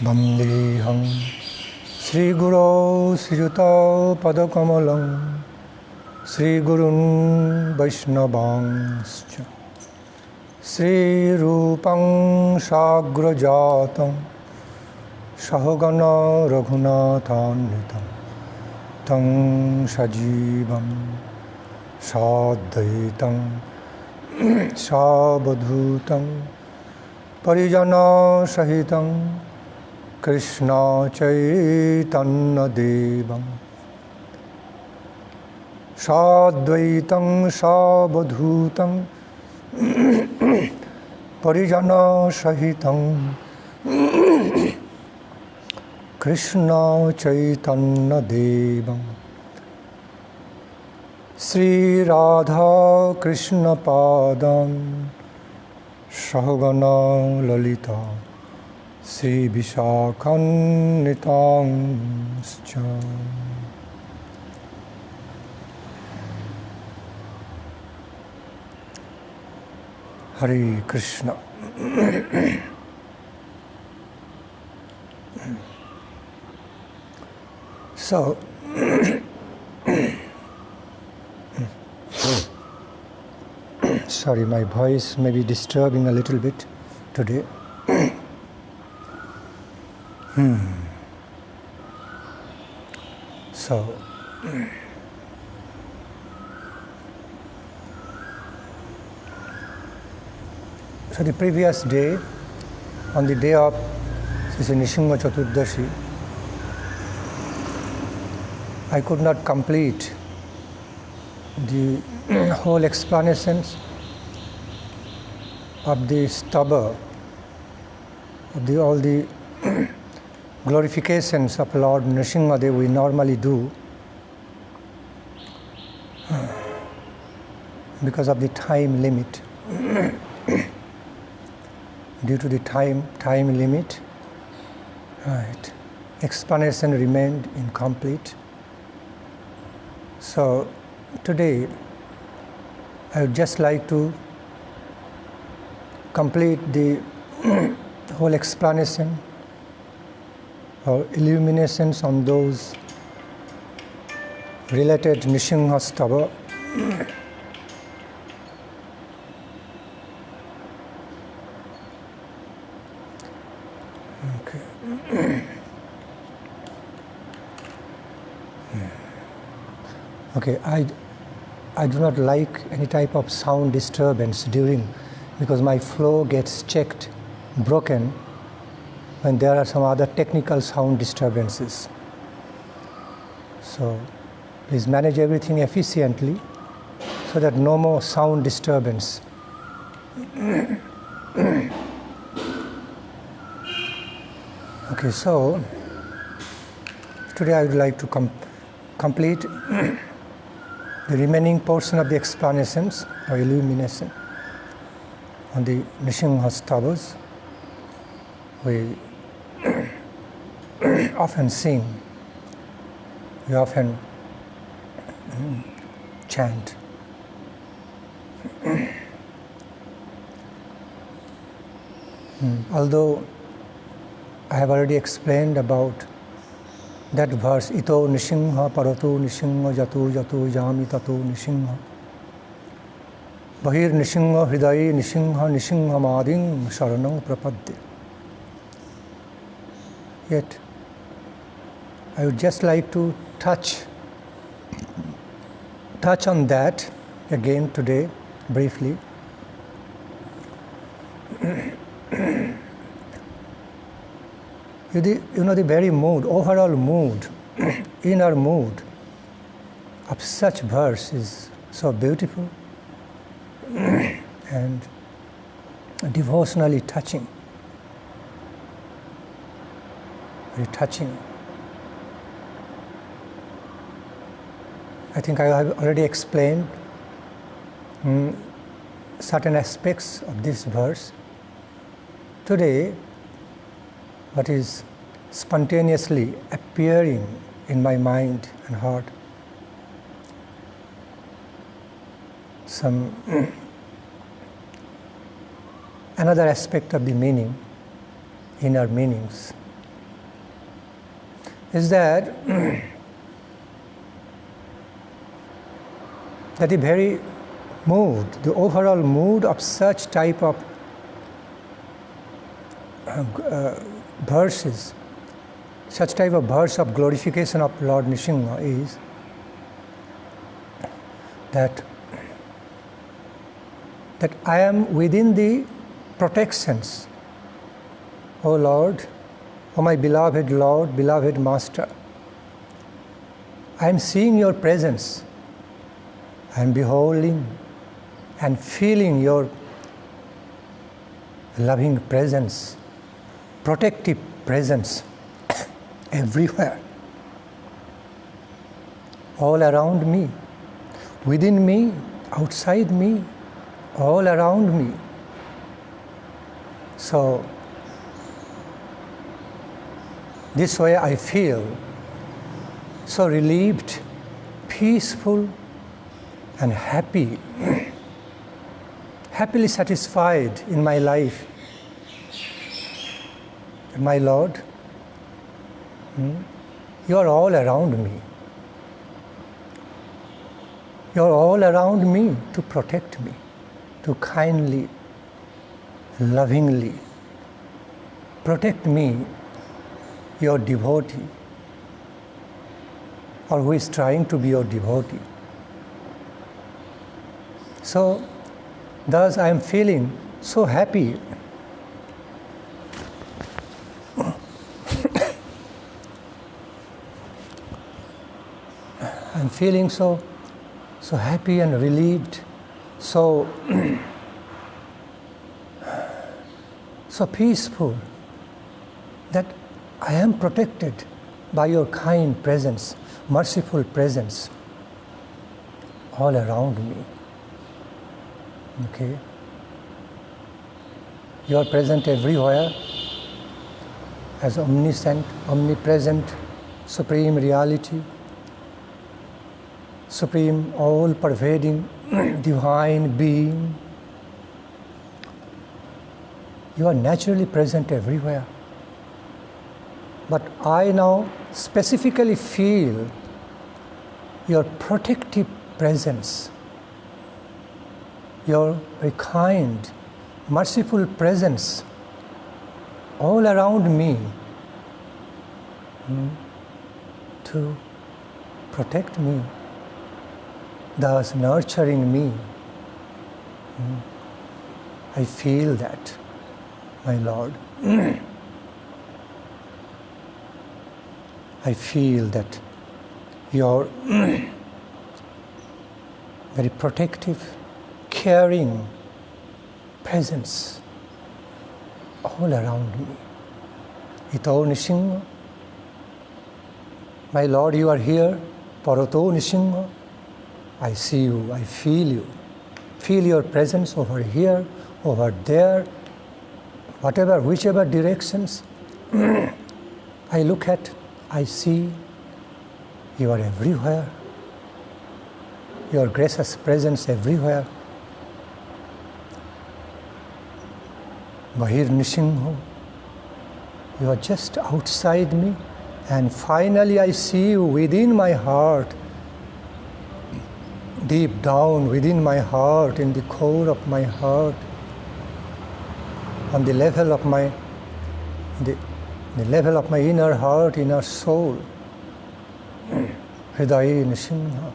Vandeham Sri Guru Srijuta Padakamalam Sri Gurun Vaishnavanscha Sri Rupam Sagrajatam Sahagana Raghunathanvitam Tam Sajivam Sadhaitam Sabadhutam Parijana Sahitam Krishna Chaitanya Devam Sadvaitam Sabadhutam Parijana Sahitam Krishna Chaitanya Devam Sri Radha Krishna Padam Sahagana Lalita Sri Vishakhan Nitangscha. Hare Krishna. So, sorry, my voice may be disturbing a little bit today. So, the previous day, on the day of Sri Nrsimha Chaturdashi, I could not complete the whole explanations of the stubber, of all the glorifications of Lord Narasingadeva we normally do because of the time limit. Due to the time limit, right, explanation remained incomplete. So today I would just like to complete the whole explanation or illuminations on those related Nrsimha Stava. Okay, I do not like any type of sound disturbance because my flow gets checked, broken when there are some other technical sound disturbances. So please manage everything efficiently so that no more sound disturbance. Okay, so today I would like to complete the remaining portion of the explanations or illumination on the Nrsimha Stavas. We often sing, we often chant. Although I have already explained about that verse, Ito Nrsimha Parato Nrsimha Jato Jato Jami Tato Nrsimha Bahir Nrsimha Hridayi Nrsimha Nrsimha Mading Sharanam Prapadde. Yet, I would just like to touch on that again today, briefly. The very mood, overall mood, inner mood of such verse is so beautiful and devotionally touching, very touching. I think I have already explained certain aspects of this verse. Today, what is spontaneously appearing in my mind and heart, some another aspect of the meaning, inner meanings, is that that the very mood, the overall mood of such type of verses, such type of verse of glorification of Lord Narasimha is that I am within the protections, O Lord, O my beloved Lord, beloved Master. I am seeing your presence, I am beholding and feeling your loving presence, protective presence everywhere, all around me, within me, outside me, all around me. So, this way I feel so relieved, peaceful, and happy, happily satisfied in my life. My Lord, you are all around me. You are all around me to protect me, to kindly, lovingly protect me, your devotee, or who is trying to be your devotee. So, thus I am feeling so happy. I'm feeling so happy and relieved, so peaceful, that I am protected by your kind presence, merciful presence all around me. Okay? You are present everywhere as omniscient, omnipresent, supreme reality, supreme, all-pervading, divine being. You are naturally present everywhere. But I now specifically feel your protective presence, your very kind, merciful presence all around me to protect me, thus nurturing me. I feel that, my Lord. I feel that your very protective, caring presence all around me. Ito Narasimha, my Lord, you are here. Parato Narasimha, I see you, I feel you. Feel your presence over here, over there, whatever, whichever directions I look at, I see you are everywhere. Your gracious presence everywhere. Bahir Narasimha, you are just outside me, and finally I see you within my heart, deep down within my heart, in the core of my heart, on the level of my inner heart, inner soul. Hridayi Narasimha.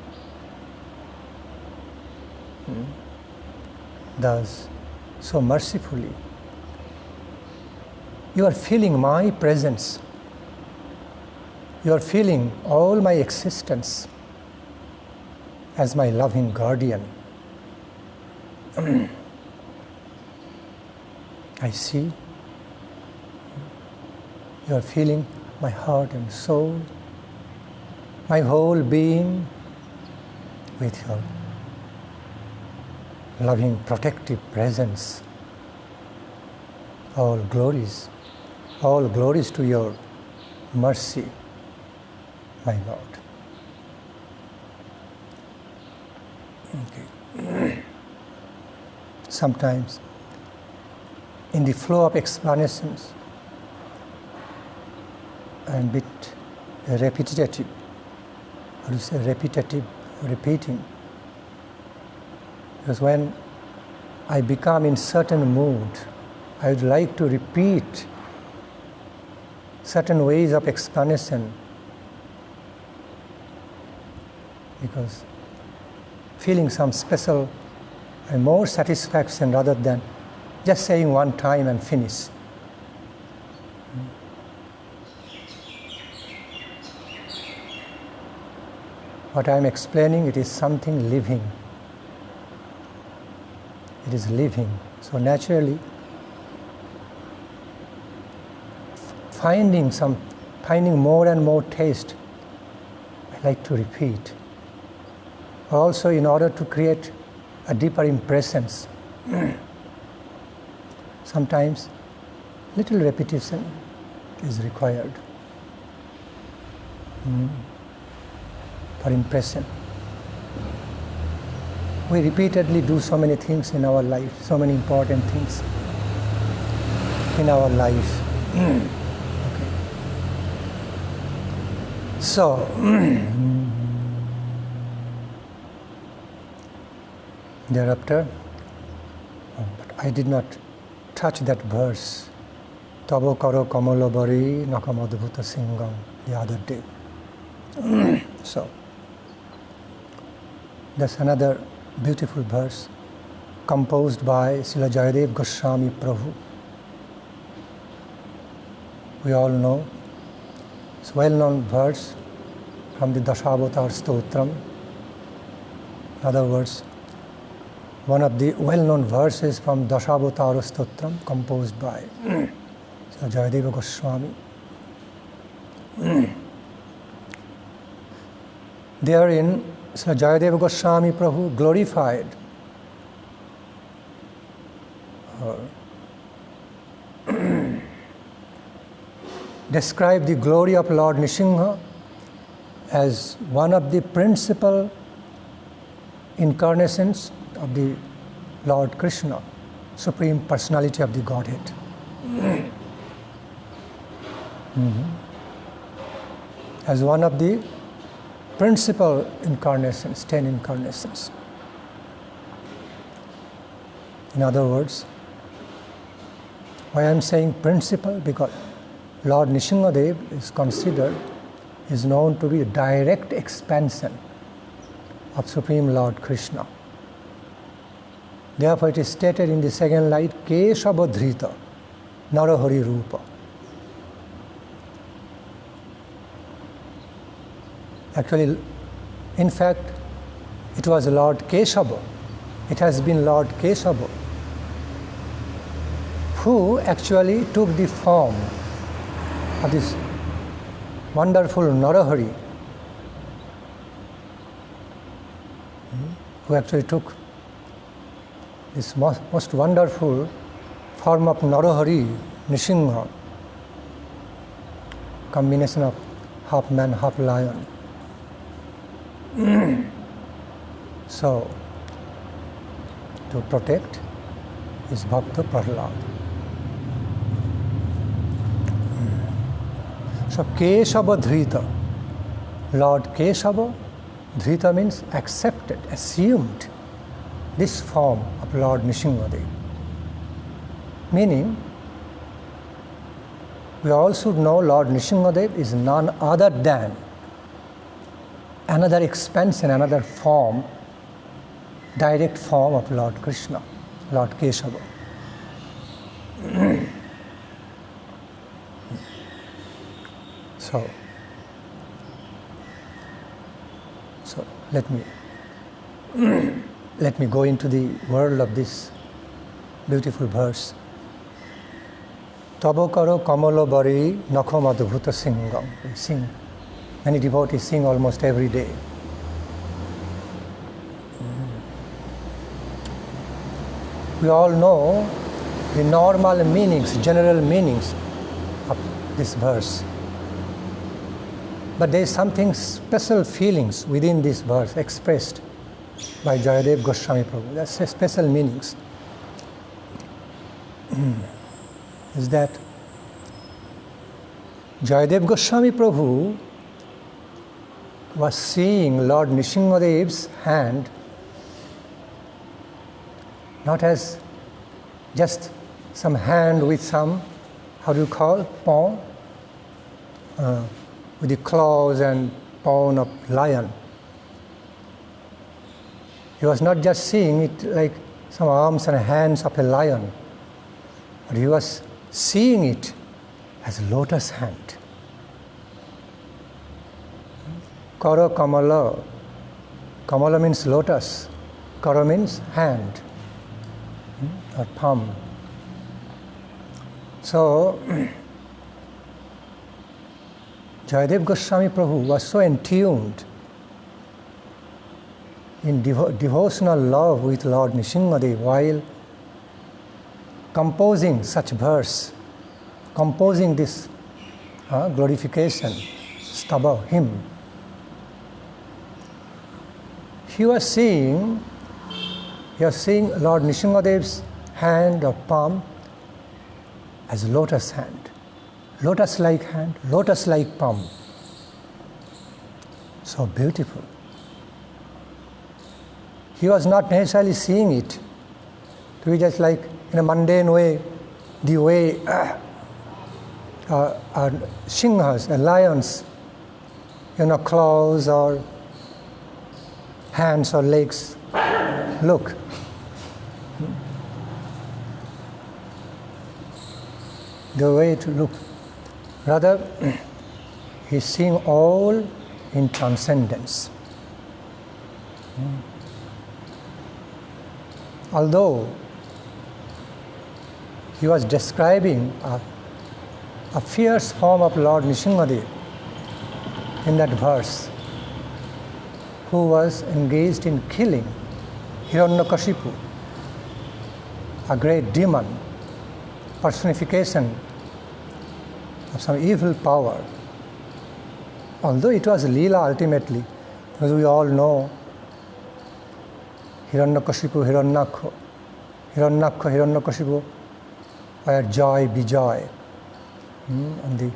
Thus, so mercifully, you are feeling my presence. You are feeling all my existence as my loving guardian. I see. You are feeling my heart and soul, my whole being, with your loving, protective presence. All glories to your mercy, my Lord. Okay. Sometimes in the flow of explanations and bit repetitive, repeating. Because when I become in certain mood, I would like to repeat certain ways of explanation, because feeling some special and more satisfaction rather than just saying one time and finish. What I am explaining, it is something living. It is living. So naturally, finding more and more taste, I like to repeat. Also, in order to create a deeper impressions, sometimes little repetition is required for impression. We repeatedly do so many things in our life, so many important things in our life. Okay. So, thereafter, but I did not touch that verse, Tabo karo kamalabari nakamadbhuta singam, the other day. So, that's another beautiful verse composed by Srila Jayadev Goswami Prabhu. We all know it's a well-known verse from the Dasavatar Stotram. In other words, one of the well-known verses from Dasavatar Stotram composed by Srila Jayadeva Goswami. Therein, Srila Jayadeva Goswami Prabhu glorified described the glory of Lord Narasimha as one of the principal incarnations of the Lord Krishna, Supreme Personality of the Godhead. As one of the principal incarnations, 10 incarnations. In other words, why I am saying principal? Because Lord Narasingadeva is known to be a direct expansion of Supreme Lord Krishna. Therefore it is stated in the second line, Keshavadhrita Narahari Rupa. Actually, in fact, it was Lord Keshava. It has been Lord Keshava who actually took the form of this wonderful Narahari, who actually took this most wonderful form of Narahari, Narasimha, combination of half man, half lion. So, to protect his Bhakta Prahlad. So, Keshava Dhrita, Lord Keshava, Dhrita means accepted, assumed this form of Lord Narasimha. Meaning, we all should know Lord Narasimha is none other than another expansion, another form, direct form of Lord Krishna, Lord Keshava. So let me go into the world of this beautiful verse. Tabokaro kamalo bari nakhamadbhuta singam. We sing. Many devotees sing almost every day. We all know the normal meanings, general meanings of this verse. But there is something special feelings within this verse expressed by Jayadev Goswami Prabhu. That's special meanings. is that Jayadev Goswami Prabhu was seeing Lord Narasingadev's hand not as just some hand with some, how do you call, paw, with the claws and paw of lion. He was not just seeing it like some arms and hands of a lion, but he was seeing it as lotus hand. Kara Kamala. Kamala means lotus. Kara means hand or palm. So, Jayadev Goswami Prabhu was so enthused in devotional love with Lord Narasingadeva while composing such verse, composing this glorification, stava, hymn. He was seeing Lord Narasingadev's hand or palm as lotus hand, lotus-like hand, lotus-like palm. So beautiful. He was not necessarily seeing it to be just like in a mundane way, the way singhas, lions, claws or hands or legs look. The way to look. Rather, he's seeing all in transcendence. Although he was describing a fierce form of Lord Narasingadeva in that verse, who was engaged in killing Hiranyakashipu, a great demon, personification of some evil power. Although it was Leela ultimately, because we all know Hiranyakashipu, Hiranyakashipu were joy, Vijay, and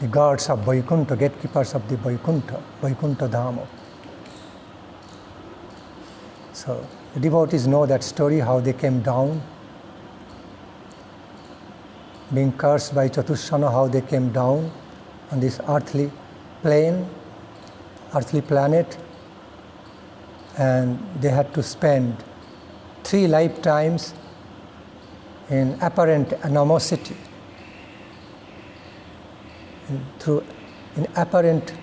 the guards of Vaikuntha, gatekeepers of the Vaikuntha Dhama. So the devotees know that story, how they came down, being cursed by Chatushana, how they came down on this earthly plane, earthly planet, and they had to spend 3 lifetimes in apparent animosity, in apparent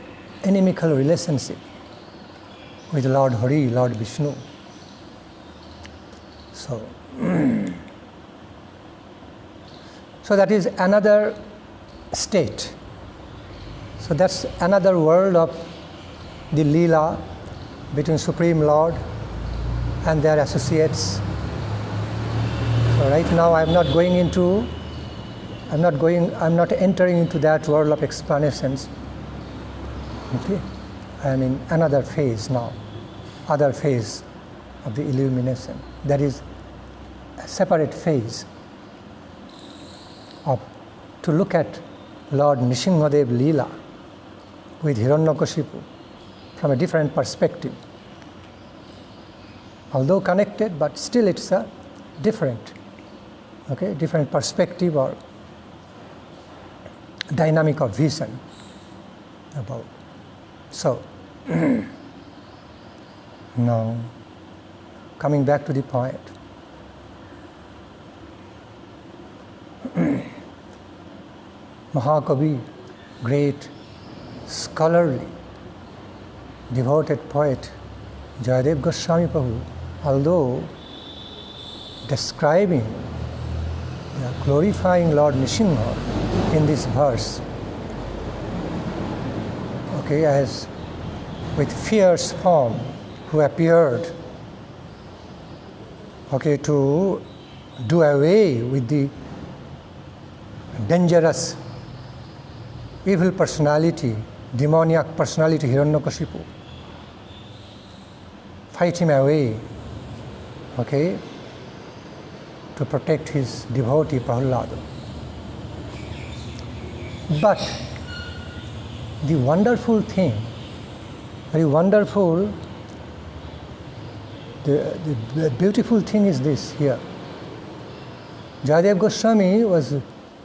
inimical relationship with Lord Hari, Lord Vishnu. So that is another state. So that's another world of the Leela between Supreme Lord and their associates. So right now I'm not entering into that world of explanations. Okay? I am in another phase now, other phase of the illumination. That is a separate phase to look at Lord Narasingadeva Leela with Hiranyakashipu from a different perspective. Although connected, but still it's a different perspective or dynamic of vision about. So, now, coming back to the point. Mahakavi, great, scholarly, devoted poet, Jayadev Goswami Prabhu, although describing, glorifying Lord Narasimha in this verse, as with fierce form who appeared, to do away with the dangerous evil personality, demoniac personality Hiranyakashipu, fight him away, to protect his devotee Prahlada. But the wonderful thing, very wonderful, the beautiful thing is this here. Jayadev Goswami was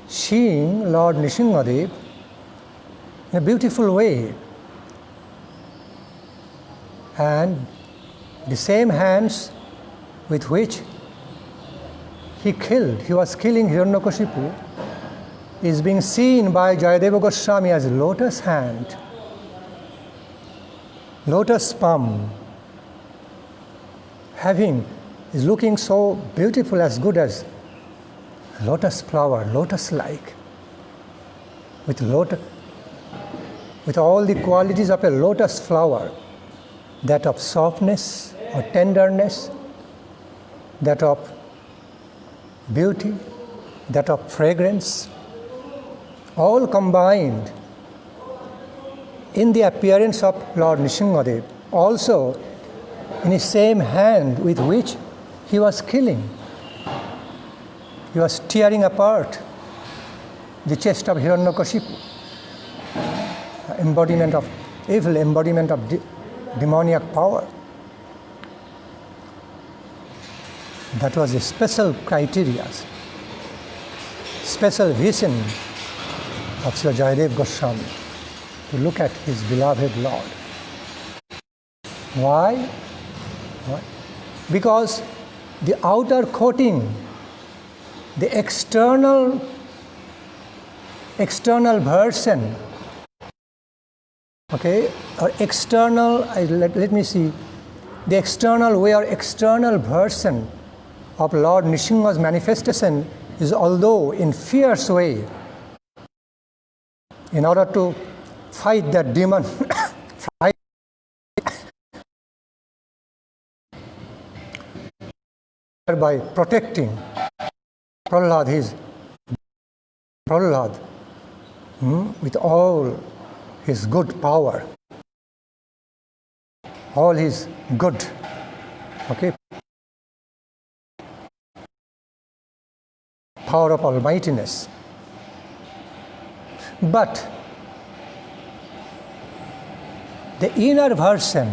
seeing Lord Narasingadeva in a beautiful way. And the same hands with which he was killing Hiranyakashipu, is being seen by Jayadeva Goswami as lotus hand, lotus palm, is looking so beautiful, as good as lotus flower, lotus-like, with all the qualities of a lotus flower, that of softness or tenderness, that of beauty, that of fragrance, all combined in the appearance of Lord Narasingadeva, also in the same hand with which he was killing. He was tearing apart the chest of Hiranyakashipu, embodiment of evil, embodiment of demoniac power. That was a special criteria, special vision of Sri Jayadev Goswami, to look at his beloved Lord. Why? Because the outer coating, the external version, okay, or external, let me see, the external way or external version of Lord Narasimha's manifestation is, although in fierce way, in order to fight that demon, by protecting Prahlad, with all his good power, all his good, okay, power of almightiness. But the inner version,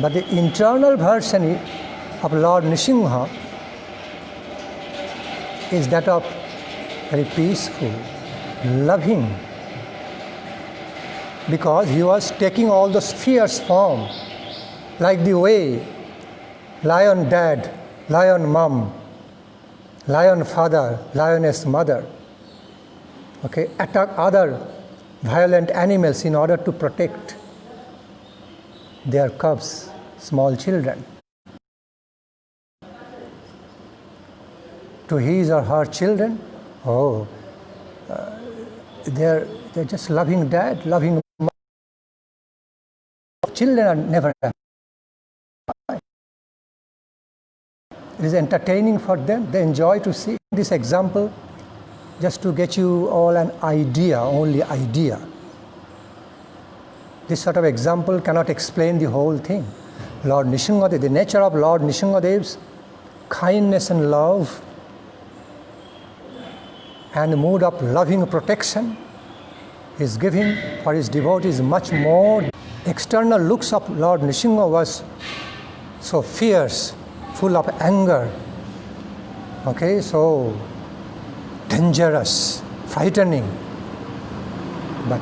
but the internal version of Lord Narasimha is that of very peaceful, loving, because he was taking all those fierce form, like the way lion dad, lion mom, lion father, lioness mother, okay, attack other violent animals in order to protect their cubs, small children. To his or her children, they're just loving dad, loving mom. Children are never happy. It is entertaining for them. They enjoy to see this example, just to get you all an idea, only idea. This sort of example cannot explain the whole thing. Lord Narasimha, the nature of Lord Narasimha's kindness and love and the mood of loving protection is giving for his devotees much more. External looks of Lord Narasimha was so fierce, full of anger, okay, so dangerous, frightening. But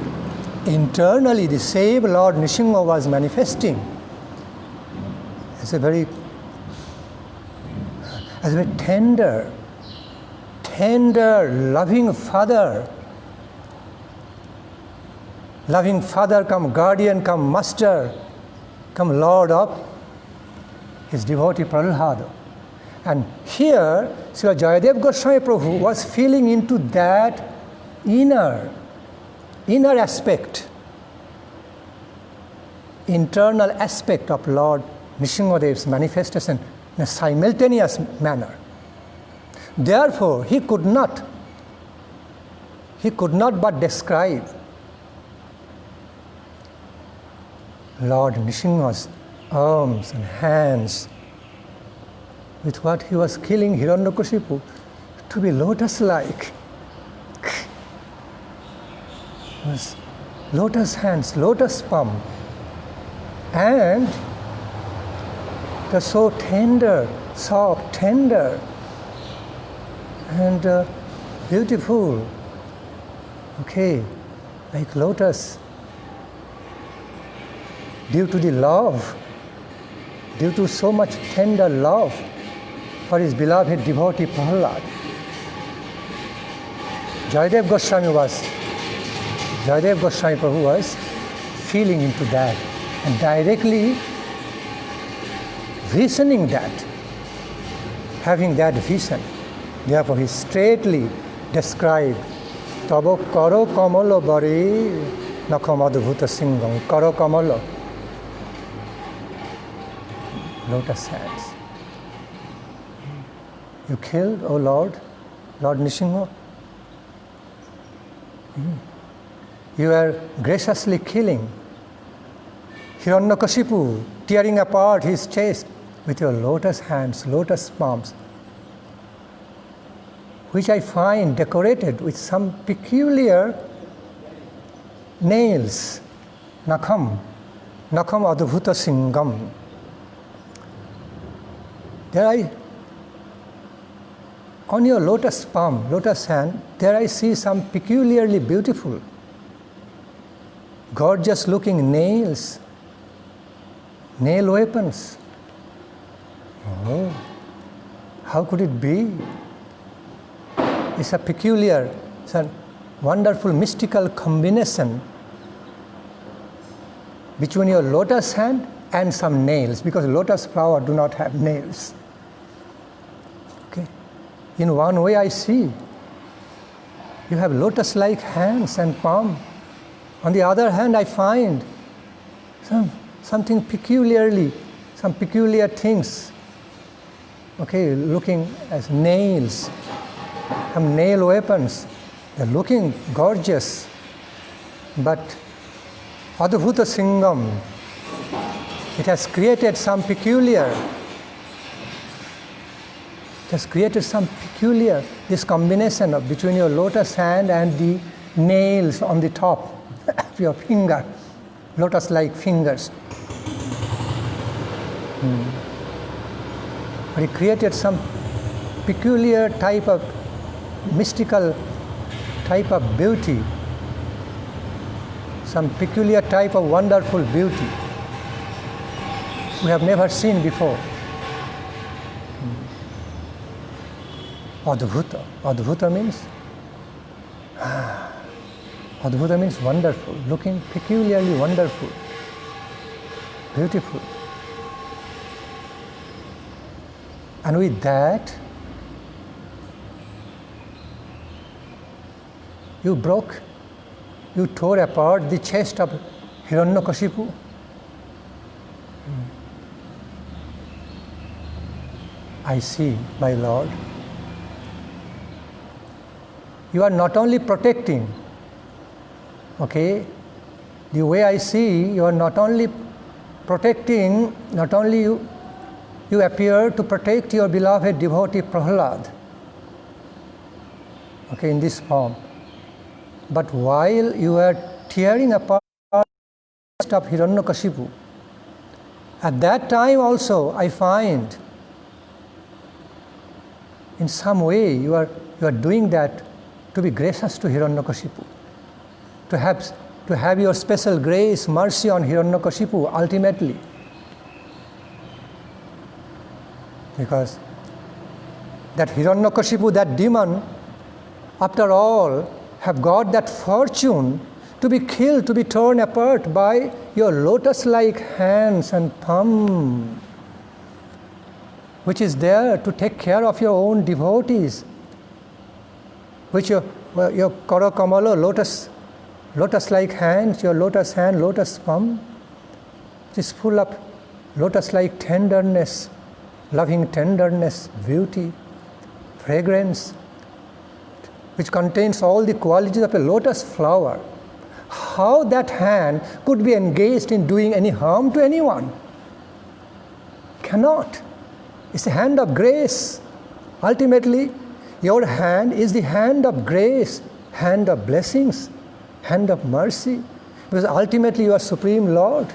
internally, the same Lord Narasimha was manifesting as a very tender, loving father come guardian, come master, come Lord of his devotee Prahlad. And here, Sri Jayadev Goswami Prabhu was feeling into that inner aspect, internal aspect of Lord Narasimha's manifestation in a simultaneous manner. Therefore, he could not but describe Lord Narasimha's arms and hands with what he was killing Hiranyakashipu, to be lotus-like. Was lotus hands, lotus palm, and they're so tender, soft, tender, and beautiful. Okay, like lotus. Due to the love, due to so much tender love for his beloved devotee Prahlad, Jayadev Goswami Prabhu was feeling into that and directly visioning that, having that vision. Therefore, he straightly described Tabo Karo Kamala Bari Nakamadhuta Singam. Karo Kamala, lotus hands. You killed, O Lord, Lord Narasimha. You are graciously killing Hiranyakashipu, tearing apart his chest with your lotus hands, lotus palms, which I find decorated with some peculiar nails, nakam adbhuta singam. On your lotus palm, lotus hand, there I see some peculiarly beautiful, gorgeous looking nails, nail weapons. Oh, how could it be? It's a peculiar, it's a wonderful mystical combination between your lotus hand and some nails, because lotus flower do not have nails. Okay. In one way I see, you have lotus-like hands and palm. On the other hand, I find something peculiarly, some peculiar things, okay, looking as nails, some nail weapons. They're looking gorgeous, but adbhuta singam, it has created some peculiar, this combination of between your lotus hand and the nails on the top of your finger, lotus-like fingers. But it created some peculiar type of mystical type of beauty, some peculiar type of wonderful beauty we have never seen before. Adbhuta. Adbhuta means wonderful, looking peculiarly wonderful, beautiful. And with that, you tore apart the chest of Hiranyakashipu. I see, my Lord, you are not only protecting, okay, the way I see, you are not only protecting, not only you appear to protect your beloved devotee Prahlad, okay, in this form. But while you are tearing apart the chest of Hiranyakashipu, at that time also I find in some way you are doing that to be gracious to Hiranyakashipu, to have your special grace, mercy on Hiranyakashipu ultimately. Because that Hiranyakashipu, that demon, after all, have got that fortune to be killed, to be torn apart by your lotus-like hands and palm, which is there to take care of your own devotees, which your Kara Kamala, lotus-like hands, your lotus hand, lotus palm, it is full of lotus-like tenderness, loving tenderness, beauty, fragrance, which contains all the qualities of a lotus flower. How that hand could be engaged in doing any harm to anyone? Cannot. It's a hand of grace. Ultimately, your hand is the hand of grace, hand of blessings, hand of mercy. Because ultimately you are Supreme Lord.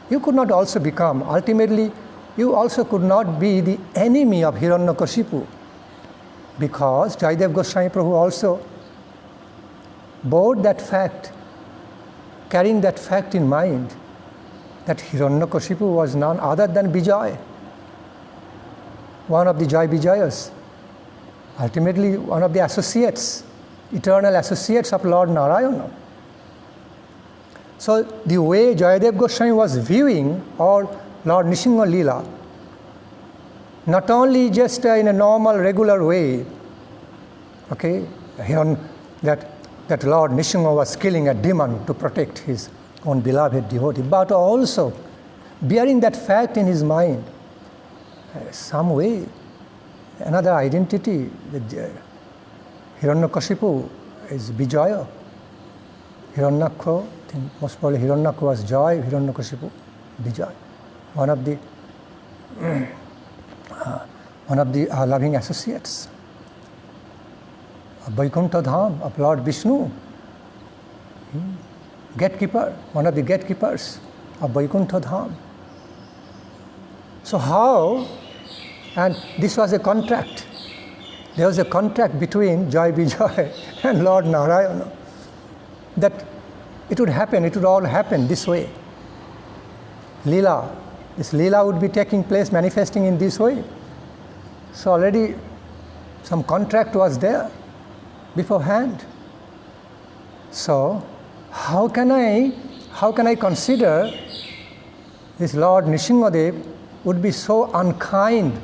You could not also become, ultimately, you also could not be the enemy of Hiranyakashipu. Because Jayadev Goswami Prabhu also bore that fact, carrying that fact in mind, that Hiranyakashipu was none other than Vijay, one of the Jai Vijayas, ultimately one of the associates, eternal associates of Lord Narayana. So the way Jayadev Goswami was viewing or Lord Nrsimha Leela, not only just in a normal, regular way, okay, that Lord Nrsimha was killing a demon to protect his own beloved devotee, but also bearing that fact in his mind, some way, another identity, Hiranyakashipu is Vijaya, Hiranyakha, I think most probably Hiranyakha was Jai, Hiranyakashipu, Vijay, one of the loving associates of Vaikuntha Dham, of Lord Vishnu, gatekeeper, one of the gatekeepers of Vaikuntha Dham. So how, and this was a contract, there was a contract between Jai Vijay and Lord Narayana, that it would happen, it would all happen this way. Leela, this Leela would be taking place, manifesting in this way. So already some contract was there beforehand. So how can I consider this Lord Nrsimhadev would be so unkind,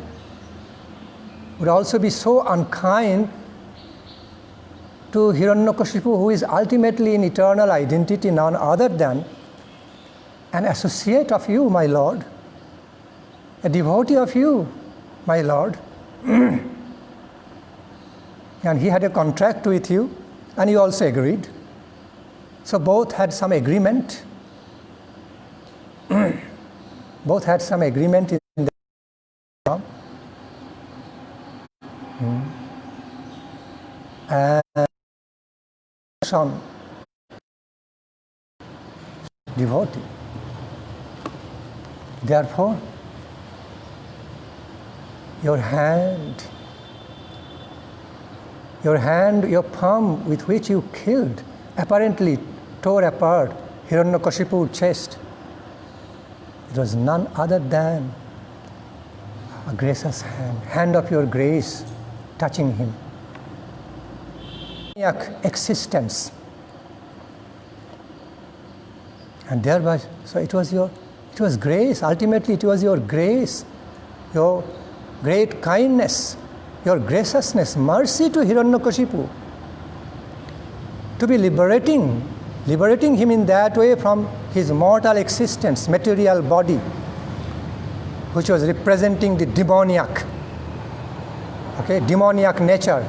would also be so unkind to Hiranyakashipu, who is ultimately in eternal identity none other than an associate of you, my Lord, a devotee of you, my Lord. And he had a contract with you, and you also agreed. So both had some agreement. Both had some agreement in the and son, devotee. Therefore, your hand, your palm with which you killed, apparently tore apart Hiranyakashipu's chest. It was none other than a gracious hand of your grace touching him. Existence. And thereby, so it was grace, ultimately it was your grace, your great kindness, your graciousness, mercy to Hiranyakashipu, to be liberating him in that way from his mortal existence, material body, which was representing the demoniac nature,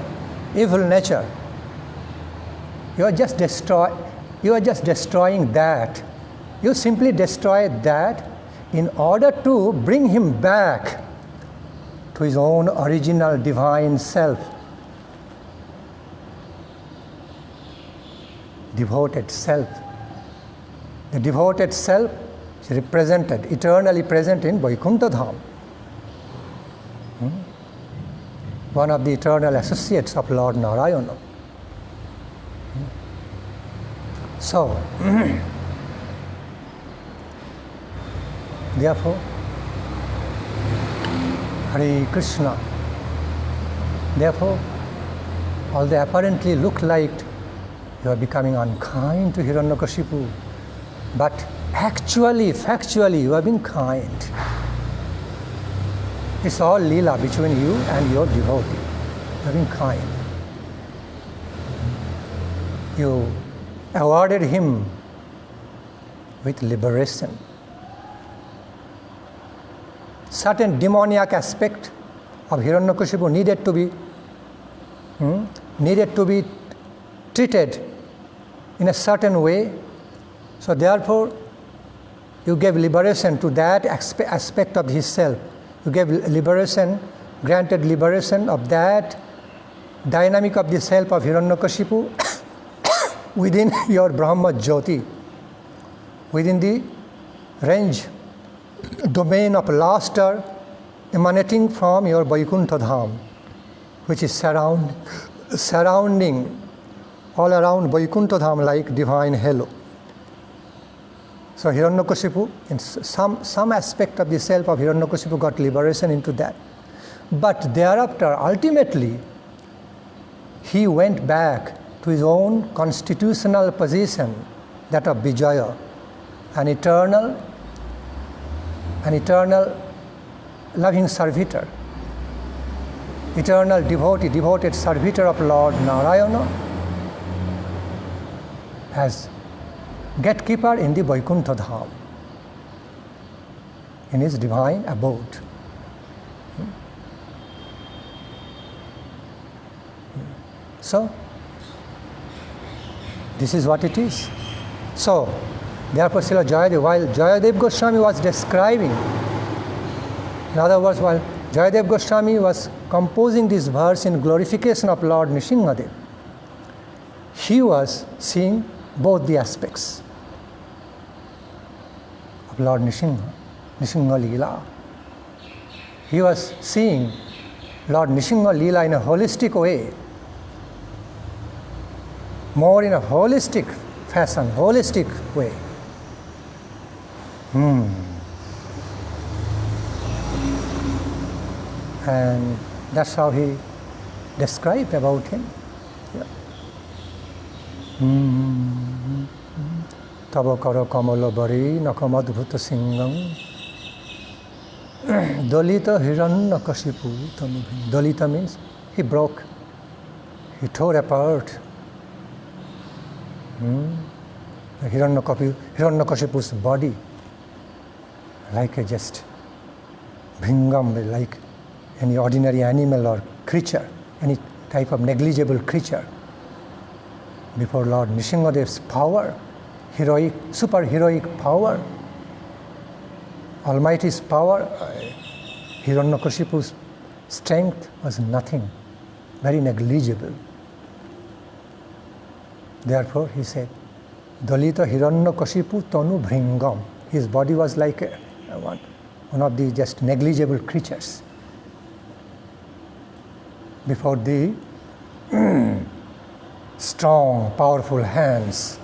evil nature. You are just destroying that. You simply destroy that in order to bring him back to his own original divine self. Devoted self. The devoted self is represented, eternally present in Vaikuntha Dham. One of the eternal associates of Lord Narayana. So, therefore, Hare Krishna. Therefore, although apparently look like you are becoming unkind to Hiranyakashipu, but actually, factually, you have been kind. It's all Leela between you and your devotee. You have been kind. You awarded him with liberation. Certain demoniac aspect of Hiranyakashipu needed to be treated in a certain way. So therefore, you gave liberation to that aspect of his self, You gave liberation, granted liberation of that dynamic of the self of Hiranyakashipu within your Brahma Jyoti, within the range, domain of laughter emanating from your Vaikuntha Dham, which is surrounding all around Vaikuntha Dham like divine halo. So Hiranyakashipu, in some aspect of the self of Hiranyakashipu got liberation into that. But thereafter, ultimately, he went back to his own constitutional position, that of Vijaya, an eternal loving servitor, eternal devoted servitor of Lord Narayana, as gatekeeper in the Vaikuntha Dham, in his divine abode. So, this is what it is. So, therefore, Srila Jayadev, while Jayadev Goswami was describing, in other words, while Jayadev Goswami was composing this verse in glorification of Lord Narasingadev, he was seeing both the aspects of Lord Narasimha Leela. He was seeing Lord Narasimha Leela in a holistic way, more in a holistic fashion, holistic way. And that's how he described about him. Tava kara kamala bari nakamadbhuta singham Dalita Hiranyakashipu Tanubhi. Dalita means he broke, he tore apart Hiranyakashipu's body like a just bhingam, like any ordinary animal or creature, any type of negligible creature, before Lord Narasingadev's power, heroic, super heroic power, Almighty's power. Hiranyakashipu's strength was nothing, very negligible. Therefore, he said, Dalita Hiranyakashipu Tanu Bhringam. His body was like one of the just negligible creatures before the strong, powerful hands,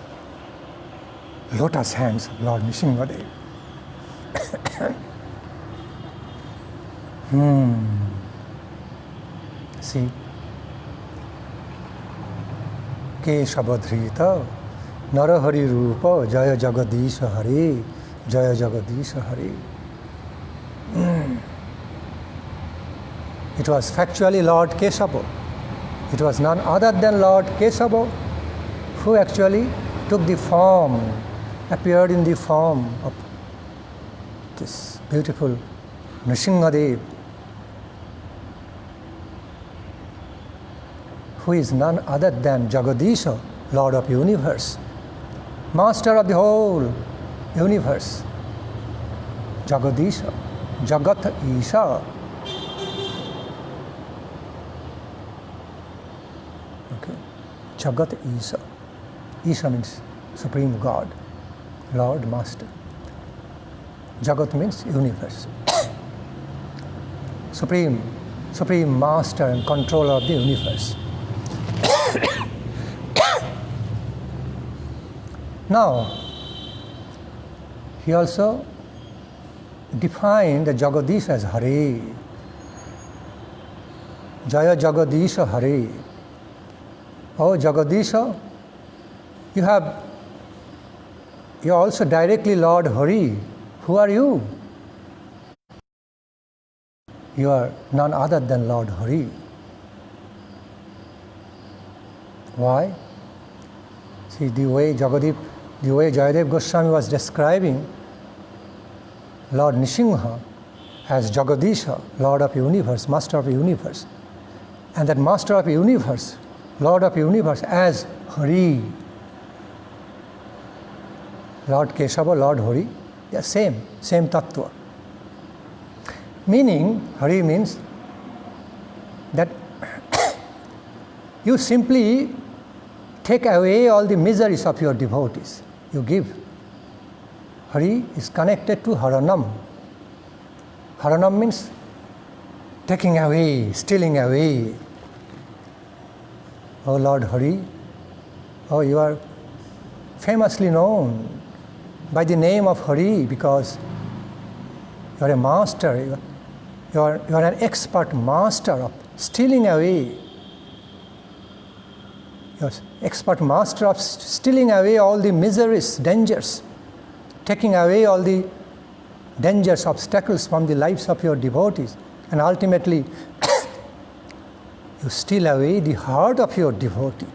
lotus hands of Lord Narasimhadev. See, Keshavadhrita Narahari Rupa Jaya Jagadisha Hari Jaya Jagadisha Hari. It was factually Lord Keshava. It was none other than Lord Keshava who actually took the form, appeared in the form of this beautiful Narasimhadev, who is none other than Jagadisha, Lord of Universe, Master of the whole universe. Jagadisha, Jagat Isha. Okay. Jagat Isha. Isha means Supreme God, Lord, Master. Jagat means universe. Supreme Master and controller of the universe. Now, he also defined the Jagadisha as Hare. Jaya Jagadisha Hare. Oh Jagadisha, you are also directly Lord Hari. Who are you? You are none other than Lord Hari. Why? See, the way Jayadev Goswami was describing Lord Narasimha as Jagadisha, Lord of Universe, Master of Universe, and that Master of Universe, Lord of Universe as Hari. Lord Keshava, Lord Hari, they are same tattva. Meaning, Hari means that you simply take away all the miseries of your devotees. You give. Hari is connected to Haranam. Haranam means taking away, stealing away. Oh Lord Hari, oh you are famously known by the name of Hari because you are a master, you are an expert master of stealing away. You are expert master of stealing away all the miseries, dangers, taking away all the dangers, obstacles from the lives of your devotees. And ultimately, you steal away the heart of your devotee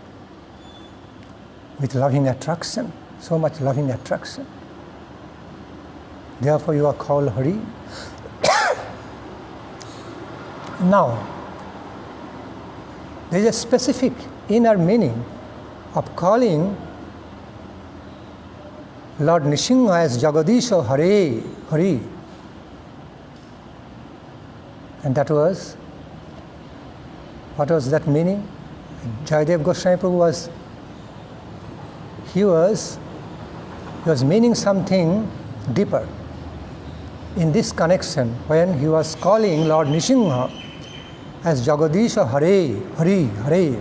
with loving attraction, so much loving attraction. Therefore, you are called Hari. Now, there is a specific inner meaning of calling Lord Narasimha as Jagadisha Hare, Hari. And that was, what was that meaning? Jayadev Goswami Prabhu was meaning something deeper in this connection when he was calling Lord Narasimha as Jagadisha Hare, Hari, Hare.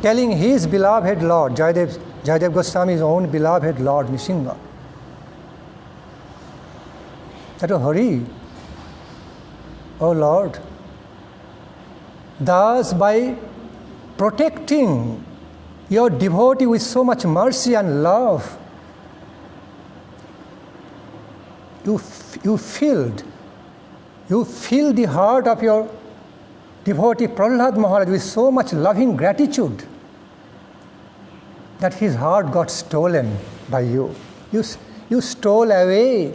Telling his beloved Lord, Jayadev Goswami's own beloved Lord Narasimha, that, oh Hari, oh Lord, thus by protecting your devotee with so much mercy and love, you filled the heart of your devotee Prahlad Maharaj with so much loving gratitude that his heart got stolen by you. You stole away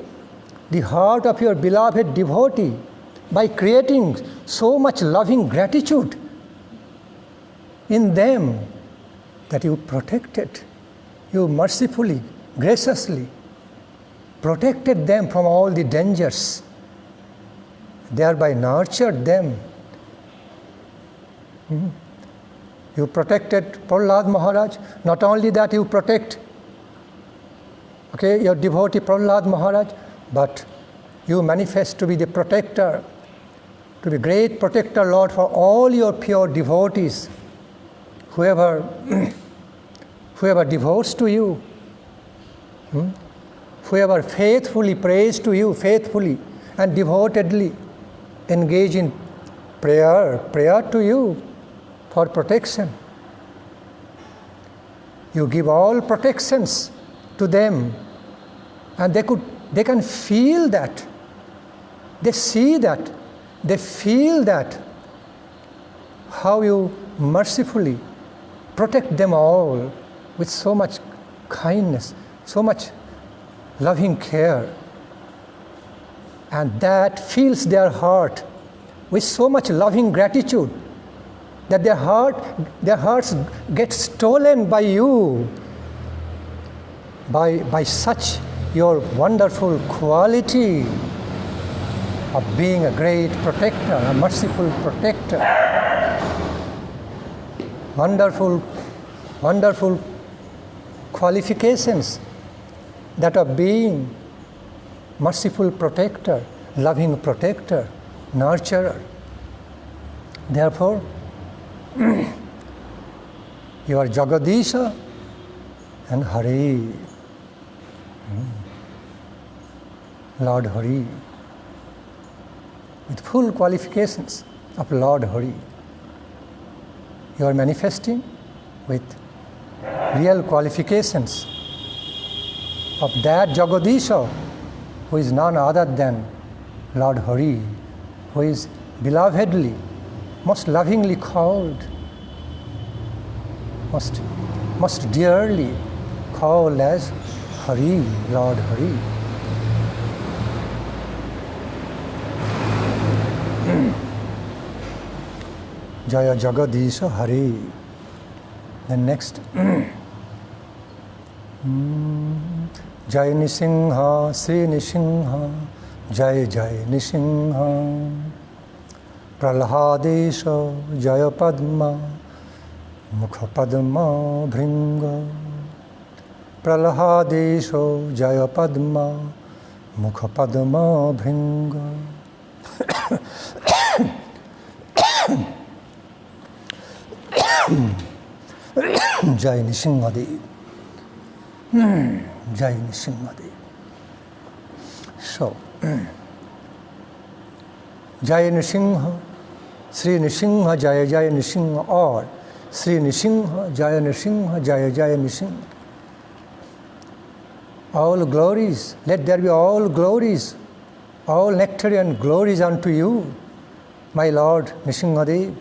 the heart of your beloved devotee by creating so much loving gratitude in them that you protected, you mercifully, graciously protected them from all the dangers, thereby nurtured them. You protected Prahlad Maharaj. Not only that, you protect your devotee Prahlad Maharaj, but you manifest to be the protector, to be great protector, Lord, for all your pure devotees, whoever devotes to you, whoever faithfully prays to you, faithfully and devotedly engage in prayer to you for protection. You give all protections to them, and they can feel that, they see that, they feel that, how you mercifully protect them all with so much kindness, so much loving care, and that fills their heart with so much loving gratitude that their hearts get stolen by you, by such your wonderful quality of being a great protector, a merciful protector. Wonderful qualifications that of being merciful protector, loving protector, nurturer. Therefore, you are Jagadisha and Hari, Lord Hari, with full qualifications of Lord Hari. You are manifesting with real qualifications of that Jagadisha, who is none other than Lord Hari, who is belovedly, most lovingly called, most dearly called as Hari, Lord Hari. Jaya Jagadisha Hari. Then next, Jai Nisingha, Sri Nisingha, Jai Jai Nisingha. Pralhadesha, Jaya Padma, Mukha Padma Bhringa. Pralhadesha, Jaya Padma, Mukha Padma Bhringa. Jai Nisinghadev. Jai Nisinghadev. So, Jai Nisingha, Sri Nisingha, Jaya Jaya Nisingha, or Sri Nisingha, Jaya Nisingha, Jaya Jaya Nisingha. All glories, let there be all glories, all nectarian glories unto you, my Lord Narasingadev.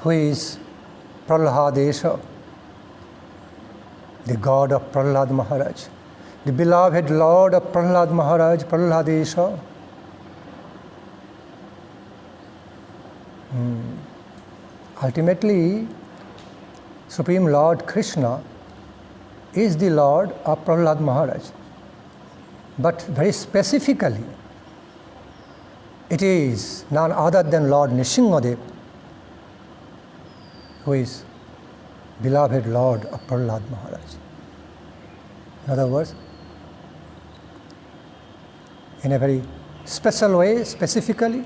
Who is Pralhadesha, the God of Prahlad Maharaj, the beloved Lord of Prahlad Maharaj, Pralhadesha. Ultimately, Supreme Lord Krishna is the Lord of Prahlad Maharaj. But very specifically, it is none other than Lord Narasingadeva who is beloved Lord of Prahlad Maharaj. In other words, in a very special way, specifically,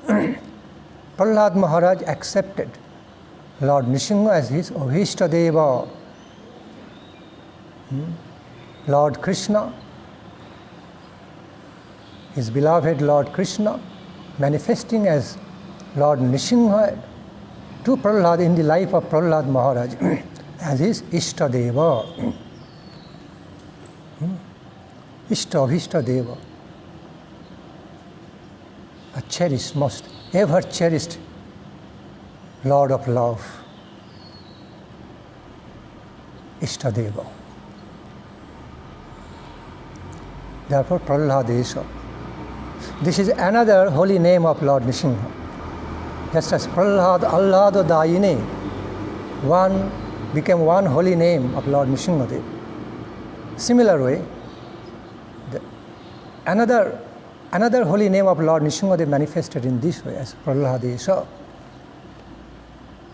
Prahlad Maharaj accepted Lord Narasimha as his Abhishtadeva. Lord Krishna, his beloved Lord Krishna, manifesting as Lord Narasimha to Prahlad in the life of Prahlad Maharaj as his Ishtadeva. Abhishtadeva. A cherished, most ever cherished Lord of love. Ishtadeva. Therefore, Pralhadesha. This is another holy name of Lord Narasimha. Just as Prahlad Allado Dayine, one became one holy name of Lord Narasimhadev. Similar way, another holy name of Lord Narasimhadev manifested in this way as Pralhadesha.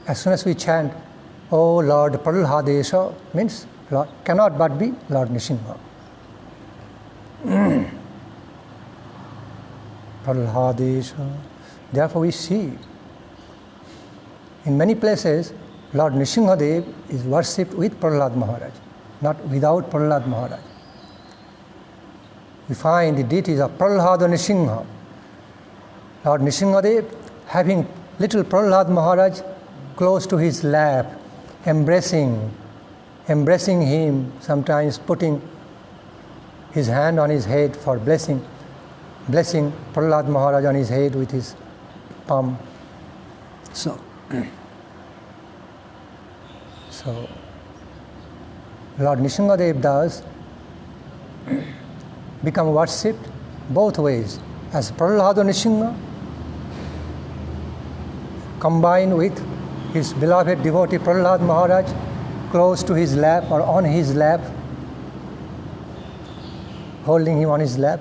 As soon as we chant, "O Lord Pralhadesha," means Lord cannot but be Lord Narasimha. Pralhadesha. Therefore, we see in many places Lord Narasimhadev is worshipped with Prahlad Maharaj, not without Prahlad Maharaj. We find the deities of Prahlada Narasimha. Lord Narasimhadev having little Prahlad Maharaj close to his lap, embracing him, sometimes putting his hand on his head for blessing Prahlad Maharaj on his head with his palm. So Lord Narasimhadev does become worshipped both ways, as Prahlada Narasimha combined with his beloved devotee Prahlad Maharaj close to his lap or on his lap, holding him on his lap,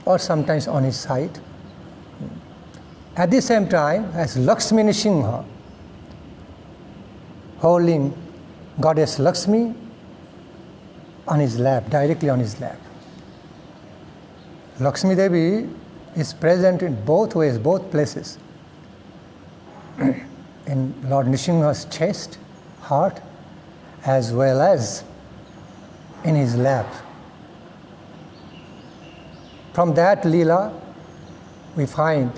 or sometimes on his side. At the same time, as Lakshmi Narasimha, holding Goddess Lakshmi on his lap, directly on his lap. Lakshmi Devi is present in both ways, both places. In Lord Narasimha's chest, heart, as well as in his lap. From that Leela, we find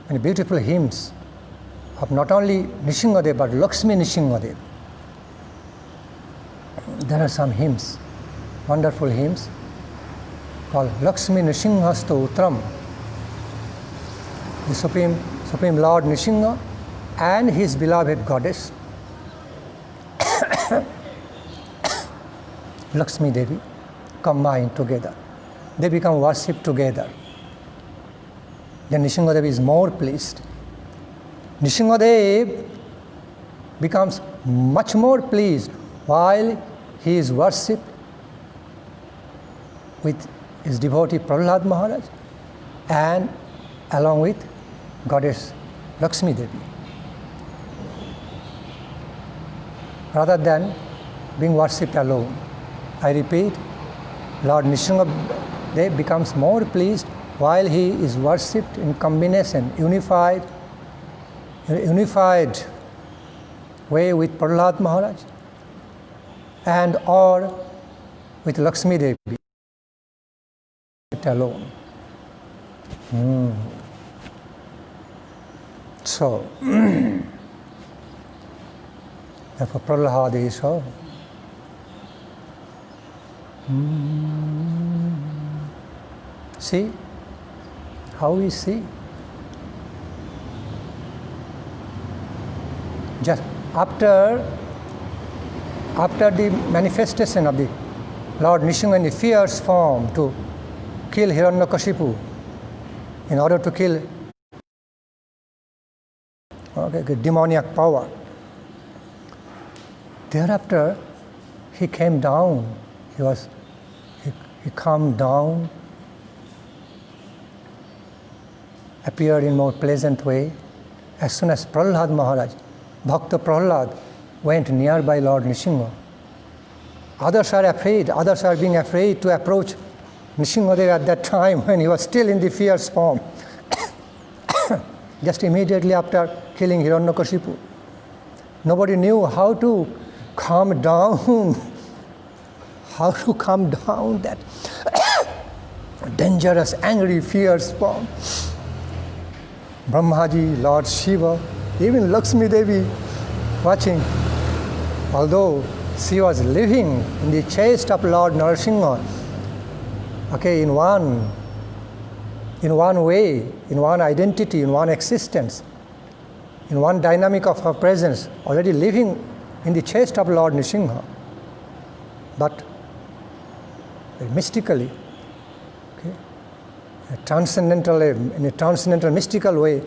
many beautiful hymns of not only Narasimhadev but Lakshmi Narasimhadev. There are some hymns, wonderful hymns, called Lakshmi Narasimha Stotram. The Supreme Lord Narasimha and his beloved goddess Lakshmi Devi combined together. They become worshipped together. Then Narasimha Devi is more pleased. Narasimhadev becomes much more pleased while he is worshipped with his devotee Prahlad Maharaj and along with goddess Lakshmi Devi, rather than being worshipped alone. I repeat, Lord Narasimhadev becomes more pleased while he is worshipped in combination, unified way with Prahlad Maharaj and or with Lakshmi Devi alone. So, therefore Prahlad is so. See how we see. Just after the manifestation of the Lord Narasimha in the fierce form to kill Hiranyakashipu, in order to kill demoniac power. Thereafter, he came down. He calmed down, appeared in more pleasant way. As soon as Prahlad Maharaj, Bhakta Prahlad, went nearby Lord Narasimha, others are being afraid to approach Narasimhadev at that time when he was still in the fierce form. Just immediately after killing Hiranyakashipu. Nobody knew how to calm down that dangerous, angry, fierce form. Brahmaji, Lord Shiva, even Lakshmi Devi watching. Although she was living in the chest of Lord Narasimha, in one way, in one identity, in one existence, in one dynamic of her presence, already living in the chest of Lord Narasimha. But mystically, in a transcendental mystical way,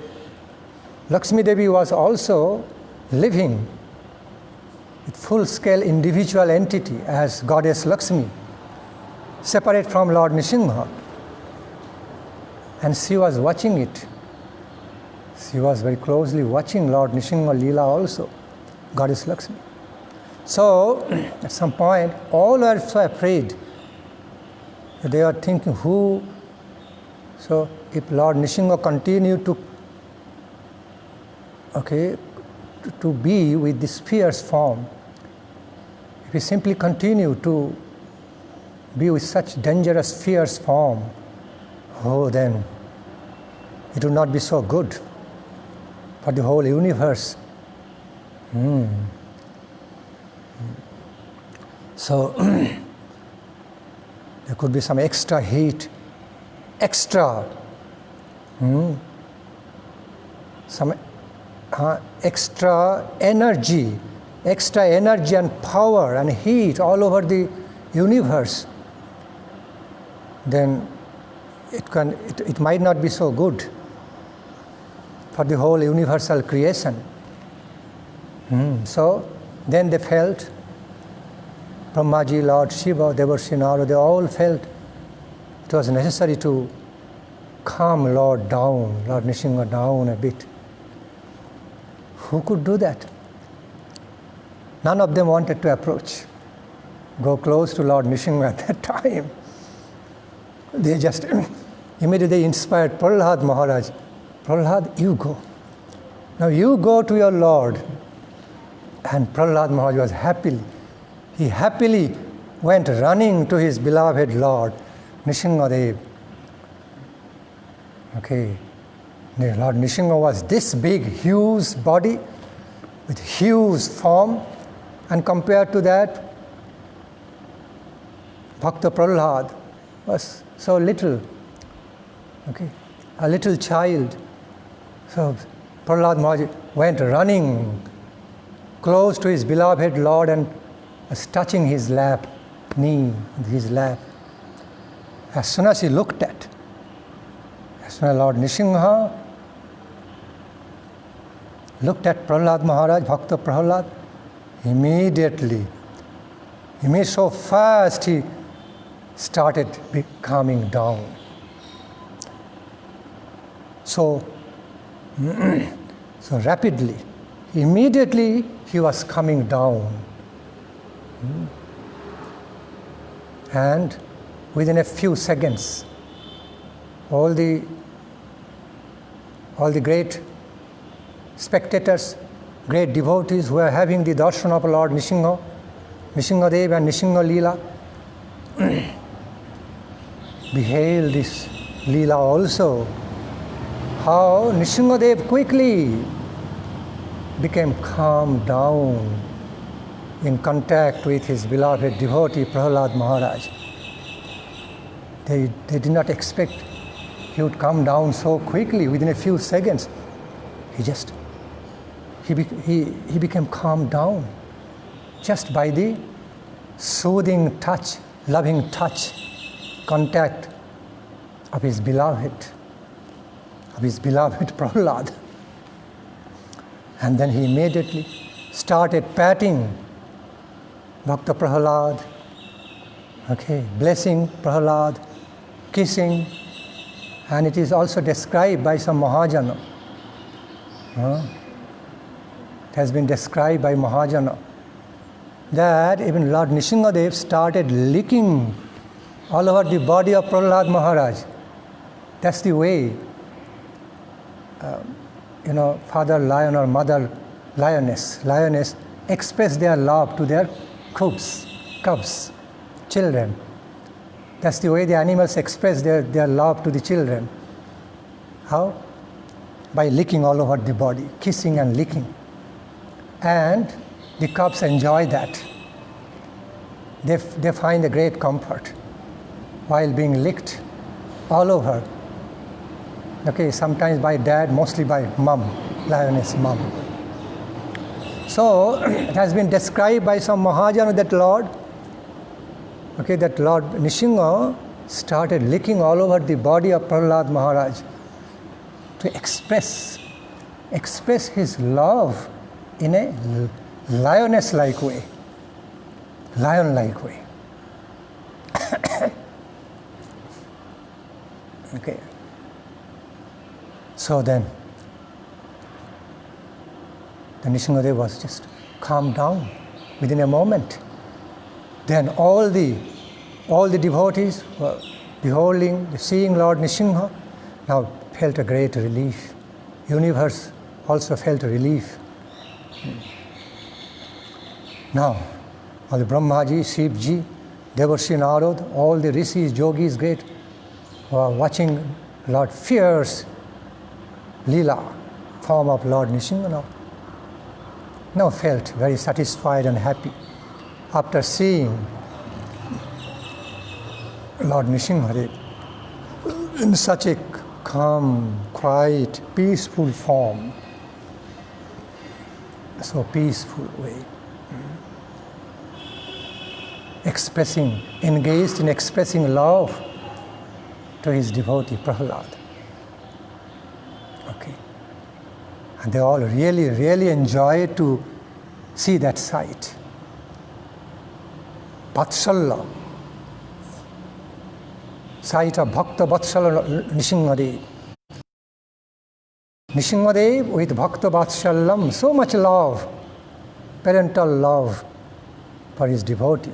Lakshmi Devi was also living with full-scale individual entity as goddess Lakshmi, separate from Lord Narasimha. And she was watching it. She was very closely watching Lord Narasimha Leela also, goddess Lakshmi. So, at some point, all were so afraid. They are thinking, so if Lord Narasimha continued to be with this fierce form, if he simply continued to be with such dangerous, fierce form, then it would not be so good for the whole universe. So, there could be some extra heat, some extra energy and power and heat all over the universe. Then it might not be so good for the whole universal creation. So then they felt, Brahmaji, Lord Shiva, Devarshi Narada, they all felt it was necessary to calm Lord Narasimha down a bit. Who could do that? None of them wanted to go close to Lord Narasimha at that time. They just immediately inspired Prahlad Maharaj. Prahlad, you go. Now you go to your Lord. And Prahlad Maharaj was he happily went running to his beloved Lord, Narasimhadev. Lord Narasimha was this big, huge body with huge form, and compared to that, Bhakta Prahlad was so little, a little child. So Prahlad Maharaj went running close to his beloved Lord and was touching his knee, his lap. As soon as he looked at, as soon as Lord Narasimha looked at Prahlad Maharaj, Bhakta Prahlad, immediately so fast he started calming down. So rapidly, immediately he was coming down. And within a few seconds, all the great spectators, great devotees who were having the darshan of Lord Narasimha, Narasingadeva and Narasimha Leela, beheld this Leela also, how Narasingadeva quickly became calm down in contact with his beloved devotee Prahlad Maharaj. They did not expect he would come down so quickly within a few seconds. He became calmed down just by the soothing touch, loving touch, contact of his beloved Prahlad. And then he immediately started patting Bhakta Prahlad, blessing Prahlad, kissing, and it is also described by some Mahajana. It has been described by Mahajana that even Lord Narasingadeva started licking all over the body of Prahlad Maharaj. That's the way, father lion or mother lioness express their love to their cubs, children. That's the way the animals express their love to the children. How? By licking all over the body, kissing and licking. And the cubs enjoy that. They find a great comfort while being licked all over. Sometimes by dad, mostly by mom, lioness mom. So it has been described by some Mahajana that Lord Narasimha started licking all over the body of Prahlad Maharaj to express his love in a lioness-like way, lion-like way. So then, the Narasimha was just calmed down within a moment. Then all the devotees were seeing Lord Narasimha, now felt a great relief. Universe also felt a relief. Now, all the Brahmaji, Shivji, Devarshi Narad, all the rishis, yogis, great, were watching Lord fierce Leela, form of Lord Narasimha now felt very satisfied and happy after seeing Lord Narasimha in such a calm, quiet, peaceful form, so peaceful way, engaged in expressing love to his devotee Prahlad. And they all really, really enjoyed to see that sight. Vatsalya, sight of Bhakta Vatsalya Narasimhadev. Narasimhadev with Bhakta Vatsalyam, so much love, parental love for his devotee,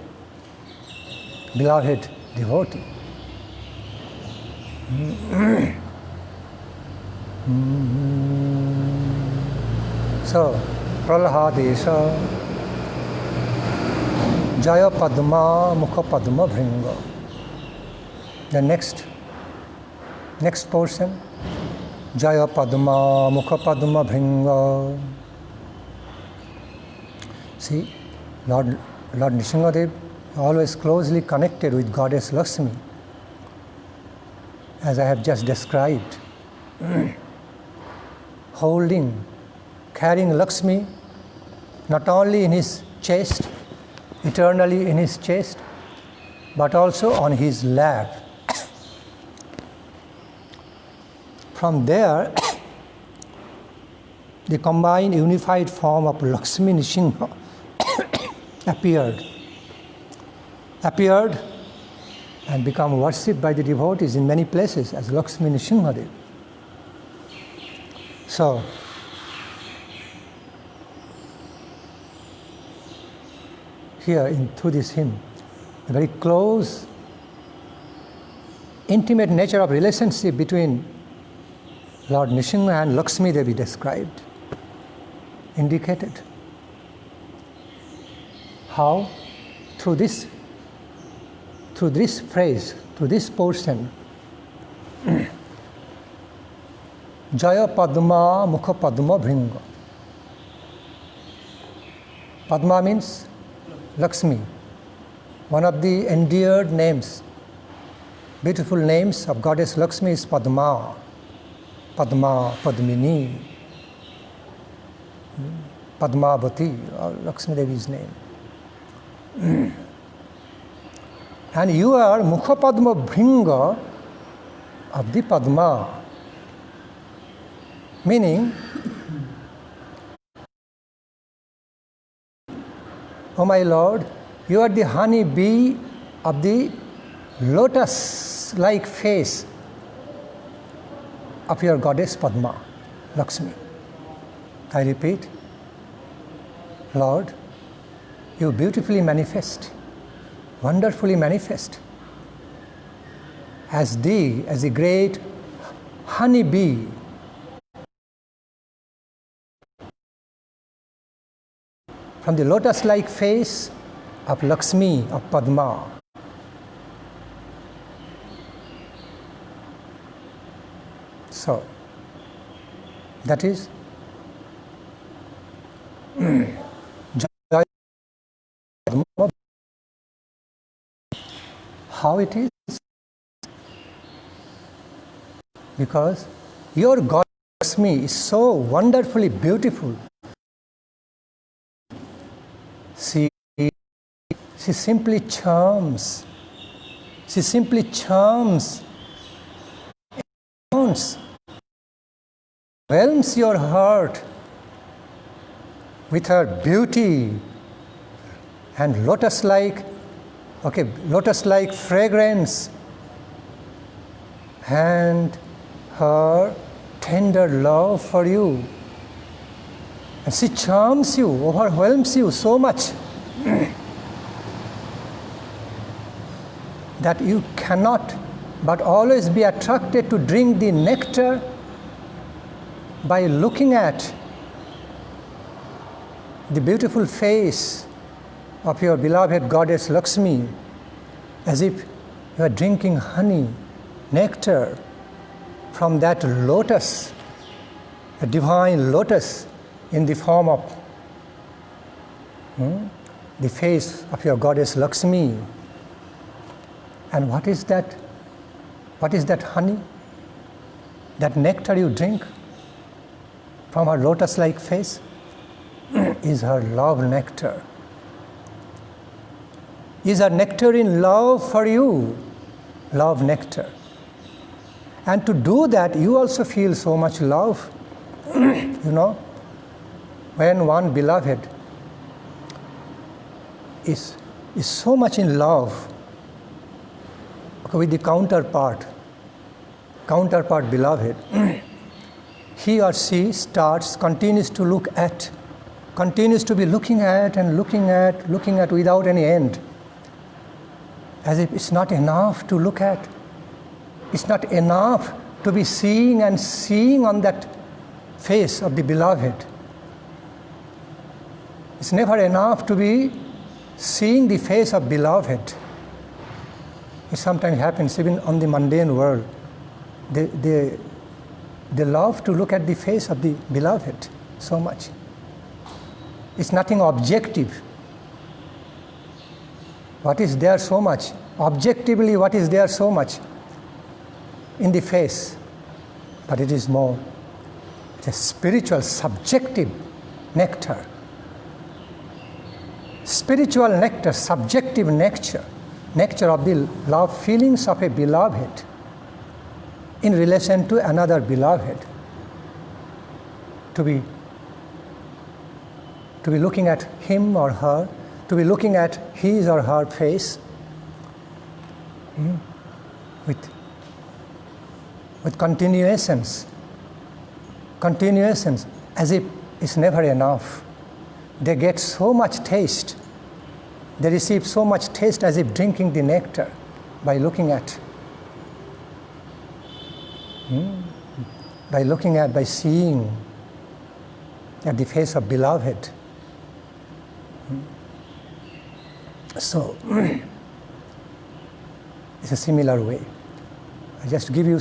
beloved devotee. So, Prahlādesha Jaya Padma Mukha Padma Bhringa. The next portion, Jaya Padma Mukha Padma Bhringa. See, Lord Narasimhadev always closely connected with Goddess Lakshmi, as I have just described. Carrying Lakshmi not only in his chest, eternally in his chest, but also on his lap. From there, the combined unified form of Lakshmi Nrsimha appeared and become worshipped by the devotees in many places as Lakshmi Nrsimhadev. So, here through this hymn, a very close, intimate nature of relationship between Lord Narasimha and Lakshmi Devi described, indicated. How? Through this phrase, through this portion, Jaya Padma Mukha Padma Bhringa. Padma means Lakshmi, one of the endeared names, beautiful names of Goddess Lakshmi is Padma, Padma, Padmini, Padmavati, Lakshmi Devi's name. And you are Mukha Padma Bhringa of the Padma, meaning, oh my Lord, you are the honey bee of the lotus-like face of your goddess Padma, Lakshmi. I repeat, Lord, you beautifully manifest, wonderfully manifest as the great honey bee from the lotus-like face of Lakshmi, of Padma. So, that is how it is. Because your God Lakshmi is so wonderfully beautiful. She simply charms. She simply charms, overwhelms your heart with her beauty and lotus-like fragrance and her tender love for you. And she charms you, overwhelms you so much that you cannot but always be attracted to drink the nectar by looking at the beautiful face of your beloved goddess Lakshmi, as if you are drinking honey, nectar from that lotus, a divine lotus in the form of the face of your goddess Lakshmi. And what is that? What is that honey? That nectar you drink from her lotus-like face is her love nectar. Is her nectar in love for you, love nectar. And to do that, you also feel so much love. You know, when one beloved is so much in love with the counterpart beloved, he or she continues to be looking at without any end, as if it's not enough to look at. It's not enough to be seeing on that face of the beloved. It's never enough to be seeing the face of beloved. It sometimes happens even on the mundane world. They love to look at the face of the beloved so much. It's nothing objective. What is there so much? Objectively, what is there so much in the face? But it is more a spiritual, subjective nectar. Spiritual nectar, subjective nectar of the love feelings of a beloved in relation to another beloved. To be to be looking at him or her, to be looking at his or her face with continuations, as if it's never enough. They get so much taste, they receive so much taste as if drinking the nectar by looking at, by seeing at the face of beloved. So, it's a similar way. I just give you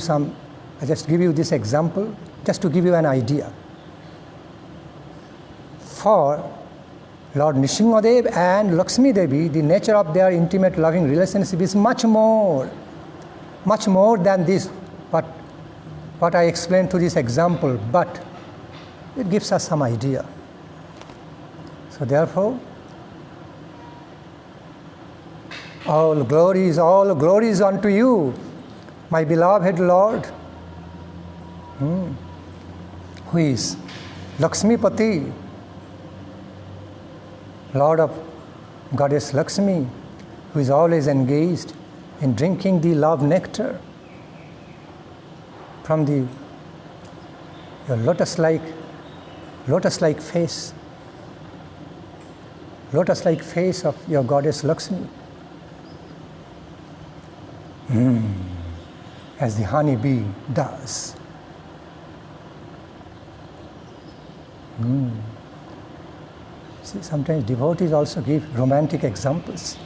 this example, just to give you an idea. For Lord Narasingadeva and Lakshmi Devi, the nature of their intimate loving relationship is much more than this, what I explained to this example, but it gives us some idea. So therefore, all glories unto you, my beloved Lord, who is Lakshmipati, Lord of Goddess Lakshmi, who is always engaged in drinking the love nectar from your lotus-like face of your Goddess Lakshmi. As the honeybee does. See, sometimes devotees also give romantic examples,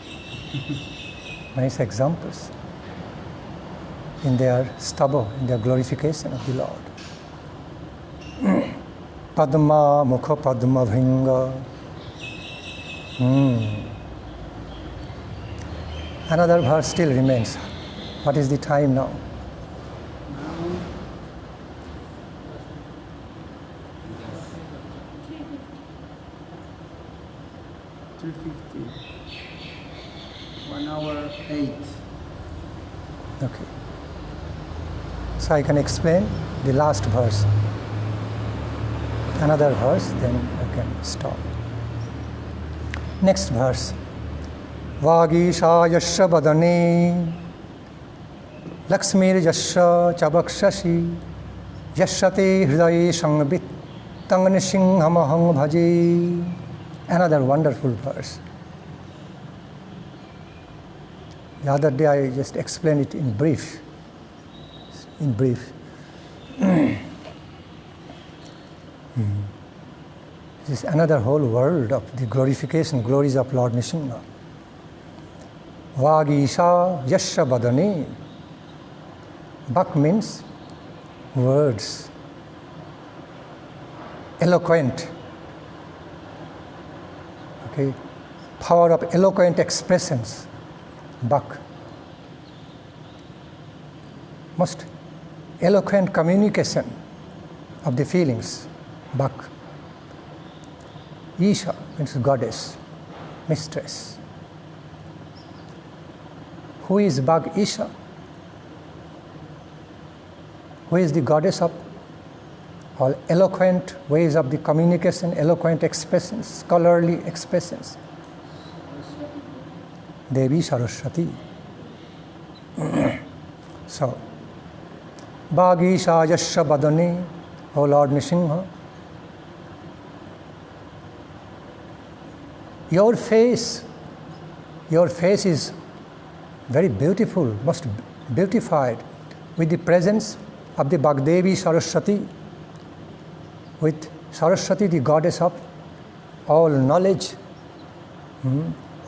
nice examples in their stubo, in their glorification of the Lord. Padma mukha padma bhinga. Another verse still remains. What is the time now? 2:50. 1 hour 8. Okay. So I can explain the last verse. Another verse, then I can stop. Next verse. Vagisha yasya vadane Lakshmir yasya chabakshasi Yasyate hridaye sangbit Tang nisinghamahang bhaji. Another wonderful verse. The other day I just explained it in brief. This is another whole world of the glories of Lord Narasimha. Vagisha yasya vadane. Vak means words, eloquent. Okay, power of eloquent expressions. Vak. Most eloquent communication of the feelings. Vak. Isha means goddess, mistress. Who is Bhag Isha? Who is the goddess of all eloquent ways of the communication, eloquent expressions, scholarly expressions? Devi Saraswati. So, Bhag Isha yasya vadane, O Lord Narasimha, your face is very beautiful, most beautified with the presence of the Bhagdevi Saraswati, with Saraswati, the goddess of all knowledge,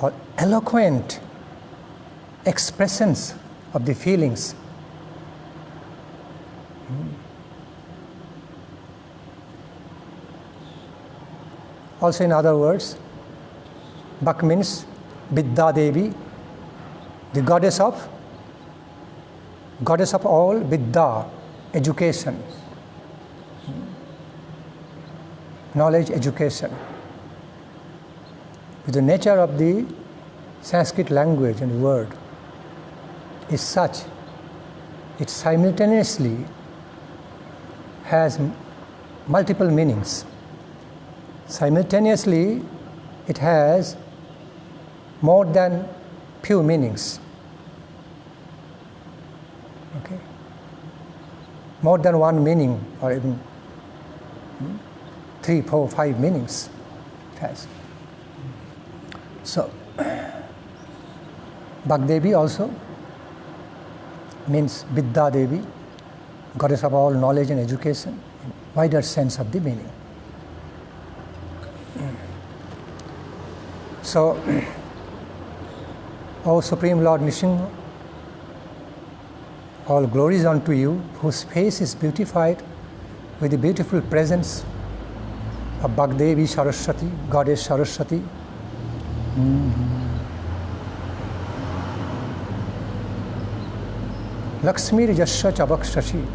all eloquent expressions of the feelings. Also, in other words, Bhak means Vidya Devi, the goddess of all Vidya, education, knowledge, education. The nature of the Sanskrit language and word is such, it simultaneously has multiple meanings. Simultaneously, it has more than few meanings. Okay? More than one meaning, or even 3, 4, 5 meanings it has. So, Bhakdevi also means Vidya Devi, goddess of all knowledge and education, in wider sense of the meaning. So, O Supreme Lord Narasimha, all glories unto you, whose face is beautified with the beautiful presence of Bhakdevi Saraswati, Goddess Saraswati. Lakshmi Jasya Chabaksashi.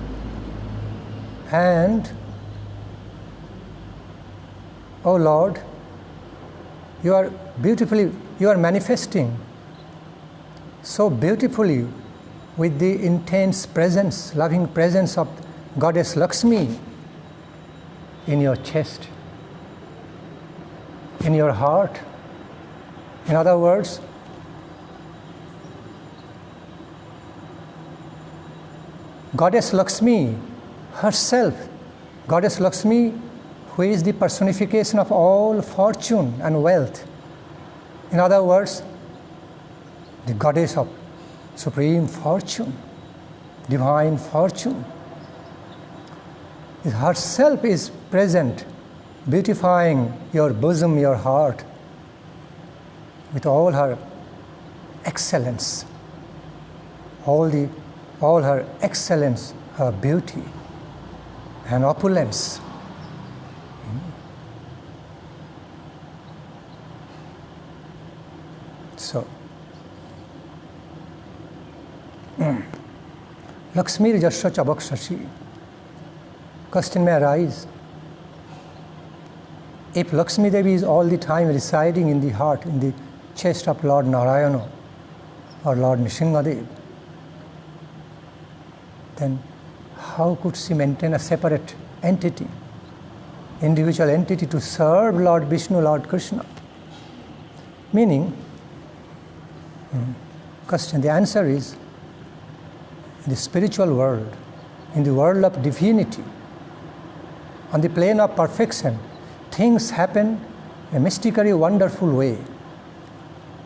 And, O Lord, you are manifesting so beautifully with the intense presence, loving presence of Goddess Lakshmi in your chest, in your heart. In other words, Goddess Lakshmi herself, Goddess Lakshmi, who is the personification of all fortune and wealth. In other words, the goddess of supreme fortune, divine fortune, herself is present, beautifying your bosom, your heart, with all her excellence, all her excellence, her beauty and opulence. So, Lakshmi Jasya Chabaksashi. Question may arise. If Lakshmi Devi is all the time residing in the heart, in the chest of Lord Narayana or Lord Narasingadeva, then how could she maintain a separate entity, individual entity to serve Lord Vishnu, Lord Krishna? Meaning, question, the answer is, in the spiritual world, in the world of divinity, on the plane of perfection, things happen in a mystically wonderful way,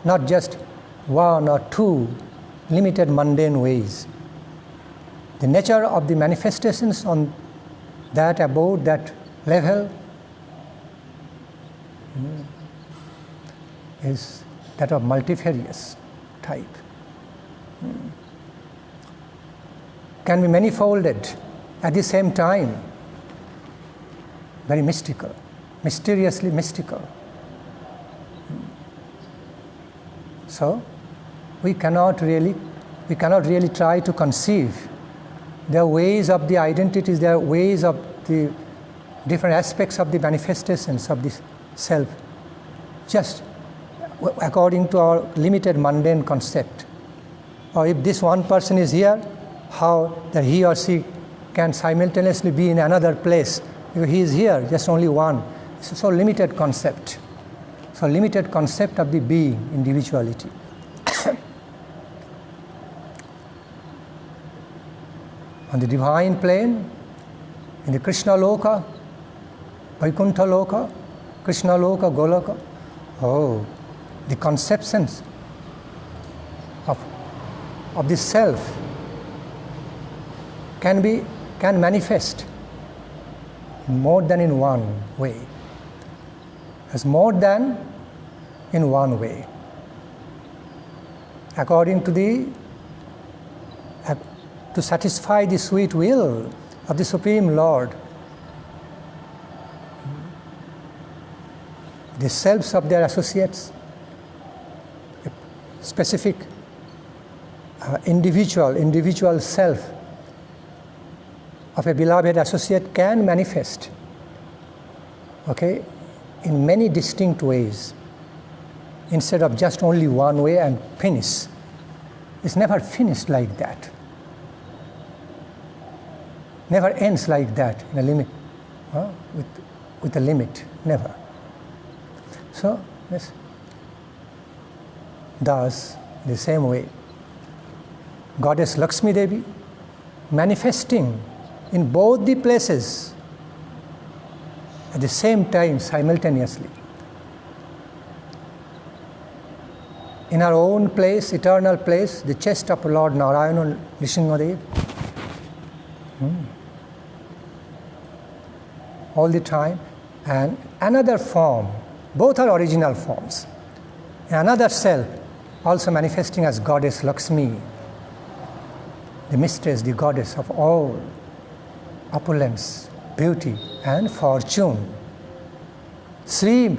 not just one or two limited mundane ways. The nature of the manifestations on that, above that level, is that of multifarious type. Can be manifolded at the same time, very mystical, mysteriously mystical. So, we cannot really try to conceive. There are ways of the identities, there are ways of the different aspects of the manifestations of this self, just according to our limited mundane concept. Or if this one person is here, how that he or she can simultaneously be in another place. If he is here, just only one. It's a so limited concept. So limited concept of the being, individuality. On the divine plane, in the Krishna Loka, Vaikuntha Loka, Krishna Loka, Goloka, the conceptions of the self can manifest more than in one way. As more than in one way. According to to satisfy the sweet will of the Supreme Lord, the selves of their associates, a specific individual self of a beloved associate can manifest, in many distinct ways, instead of just only one way and finish. It's never finished like that. Never ends like that in a limit, with a limit, never. So, yes. Thus, the same way, Goddess Lakshmi Devi manifesting in both the places at the same time, simultaneously. In her own place, eternal place, the chest of Lord Narasingadeva, all the time, and another form, both are original forms. Another self also manifesting as Goddess Lakshmi, the mistress, the goddess of all opulence, beauty, and fortune. Sri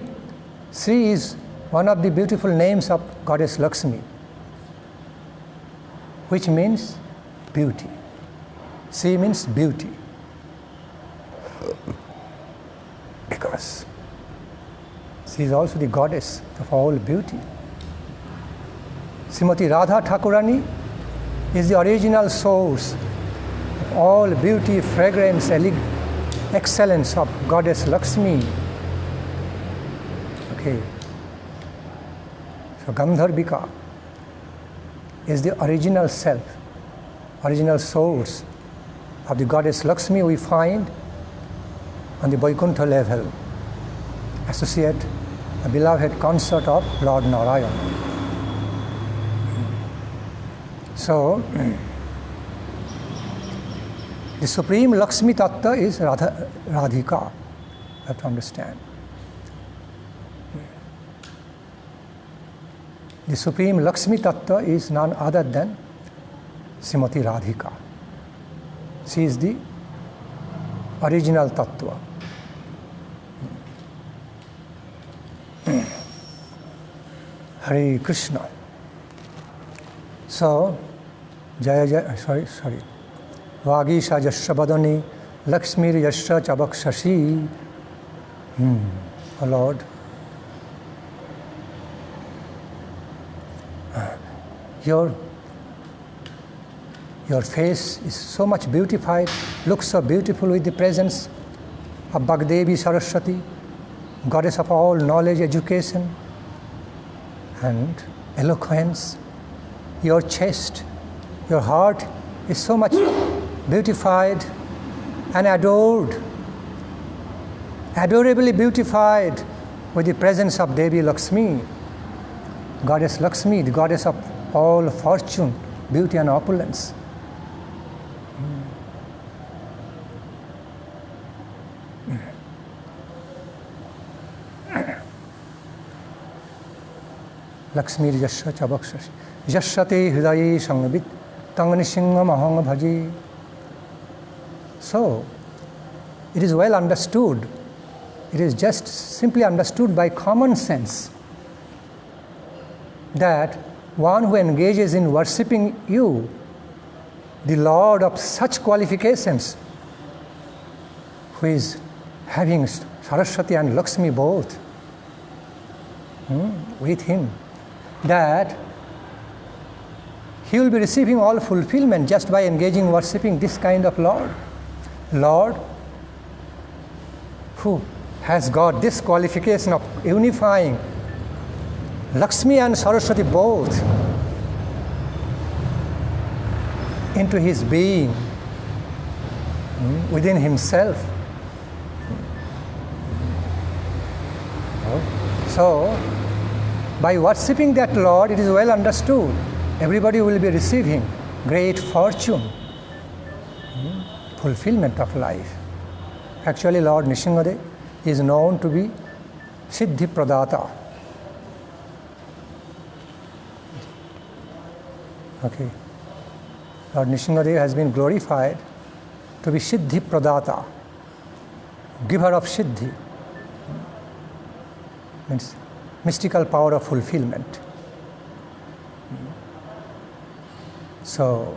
is one of the beautiful names of Goddess Lakshmi, which means beauty. Sri means beauty. Because she is also the goddess of all beauty. Srimati Radha Thakurani is the original source of all beauty, fragrance, excellence of Goddess Lakshmi. Okay. So Gandharvika is the original self, original source of the Goddess Lakshmi we find on the Vaikuntha level, associate a beloved consort of Lord Narayan. So, the supreme Lakshmi Tattva is Radhika. You have to understand. The supreme Lakshmi Tattva is none other than Srimati Radhika. She is the original Tattva. Hare Krishna. So, Vagisha Jasya Badani Lakshmi Yasya Chabaksashi. Oh Lord, your face is so much beautified, looks so beautiful with the presence of Bhagdevi Saraswati, goddess of all knowledge, education, and eloquence. Your chest, your heart is so much beautified and adored, adorably beautified with the presence of Devi Lakshmi, Goddess Lakshmi, the goddess of all fortune, beauty and opulence. Lakshmi Yasya Chabaksashi. Yashyate Hridaye Sangvit Tanganishinga Mahanga Bhaji. So, it is well understood. It is just simply understood by common sense that one who engages in worshipping you, the Lord of such qualifications, who is having Saraswati and Lakshmi both with him, that he will be receiving all fulfillment just by engaging worshipping this kind of Lord who has got this qualification of unifying Lakshmi and Saraswati both into his being within himself. So, by worshipping that Lord, it is well understood, everybody will be receiving great fortune, fulfillment of life. Actually, Lord Narasingadeva is known to be Siddhi Pradata. Okay. Lord Narasingadeva has been glorified to be Siddhi Pradata, giver of Siddhi, means mystical power of fulfillment. So,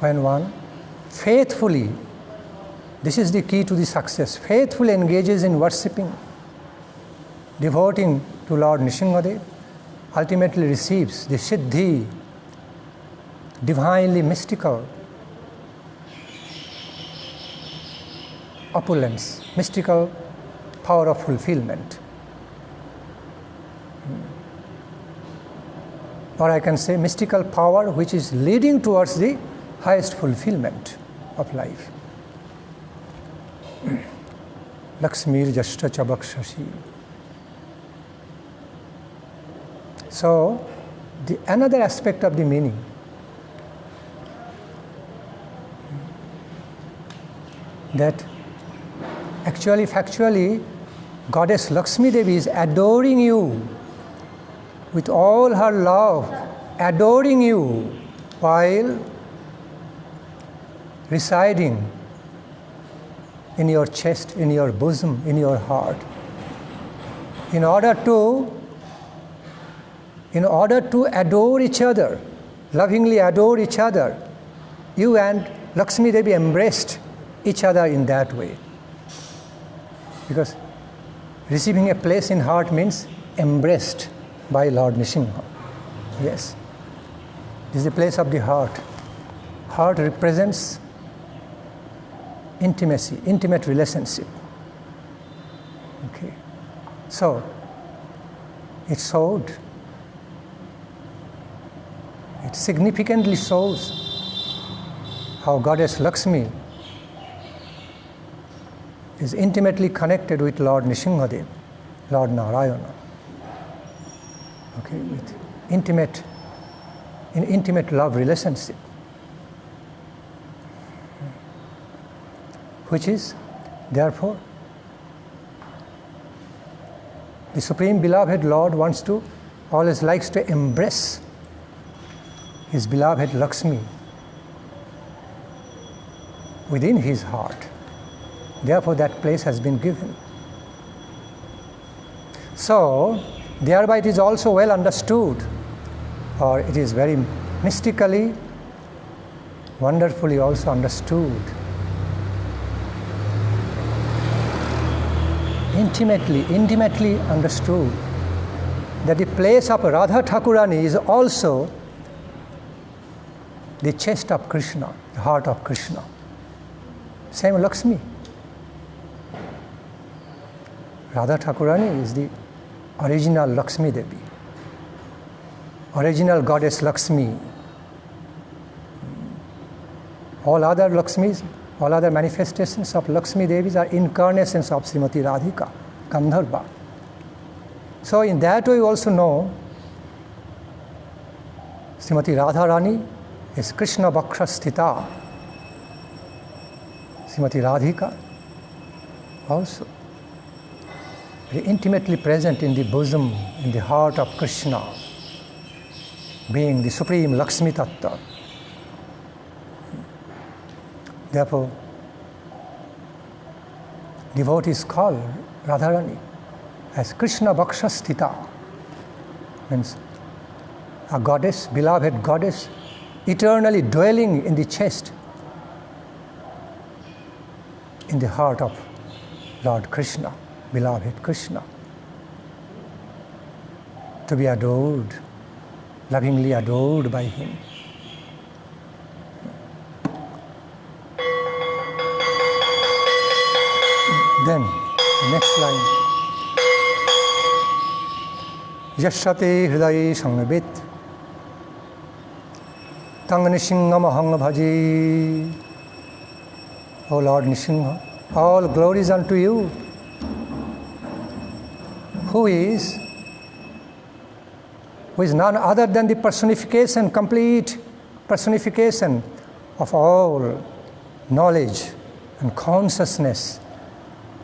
when one faithfully, this is the key to the success, faithfully engages in worshipping, devoting to Lord Narasingadeva, ultimately receives the Siddhi, divinely mystical opulence, mystical power of fulfillment. Or I can say mystical power which is leading towards the highest fulfillment of life. Lakshmir Jashta Chabakshasi. So, another aspect of the meaning, that actually, factually, Goddess Lakshmi Devi is adoring you with all her love, adoring you while residing in your chest, in your bosom, in your heart. In order to adore each other, lovingly adore each other, you and Lakshmi Devi embraced each other in that way. Because receiving a place in heart means embraced by Lord Narasimha. Yes. This is the place of the heart. Heart represents intimacy, intimate relationship. Okay. So, it significantly shows how Goddess Lakshmi is intimately connected with Lord Narasingadeva, Lord Narayana. Okay, with intimate love relationship, which is therefore the Supreme Beloved Lord always likes to embrace his beloved Lakshmi within his heart. Therefore, that place has been given. So, thereby it is also well understood, or it is very mystically, wonderfully also understood, intimately understood, that the place of Radha Thakurani is also the chest of Krishna, the heart of Krishna. Same Lakshmi. Radha Thakurani is the original Lakshmi Devi, original goddess Lakshmi. All other Lakshmis, all other manifestations of Lakshmi Devis are incarnations of Srimati Radhika, Gandharva. So in that way we also know Srimati Radharani is Krishna Bhaksha Sthita. Srimati Radhika also very intimately present in the bosom, in the heart of Krishna, being the supreme Lakshmi Tattva. Therefore, devotees call Radharani as Krishna Bhaksha Sthita, means a goddess, beloved goddess, eternally dwelling in the chest, in the heart of Lord Krishna, beloved Krishna, to be adored, lovingly adored by him. Then, the next line, Yashate hridaye samvit tang nisingam ahang bhaji. O Lord Narasimha, all glories unto you, who is none other than the personification, complete personification of all knowledge and consciousness,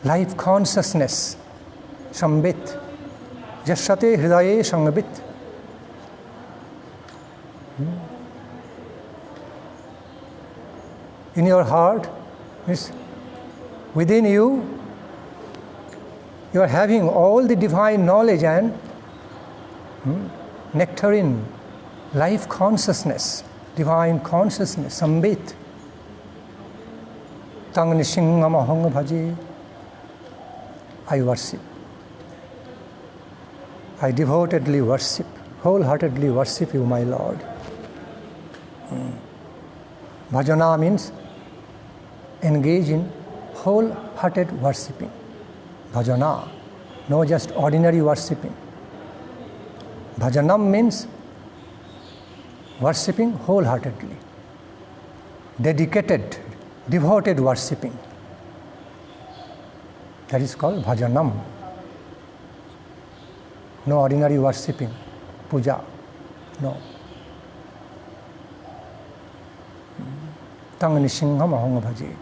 life consciousness, Sambit, Yashate Hridaye Sambit. In your heart, within you, you are having all the divine knowledge and nectarine, life consciousness, divine consciousness, Sambit. Tang Nisingam Ahang Bhaji. I worship. I devotedly worship, wholeheartedly worship you, my Lord. Bhajana means engage in wholehearted worshipping. Bhajana, no just ordinary worshipping. Bhajanam means worshipping wholeheartedly, dedicated, devoted worshipping. That is called bhajanam. No ordinary worshipping, puja, no. Tang nishingham aham bhaji.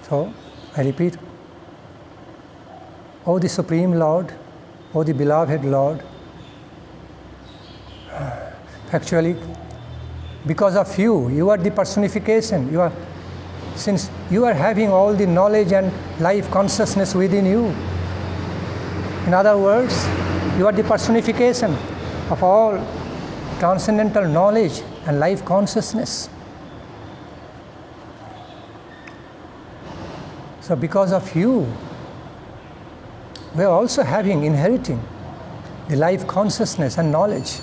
So, I repeat, O the Supreme Lord, O the beloved Lord, actually, because of you, you are the personification. Since you are having all the knowledge and life consciousness within you. In other words, you are the personification of all transcendental knowledge and life consciousness. So because of you, we are also inheriting the life consciousness and knowledge.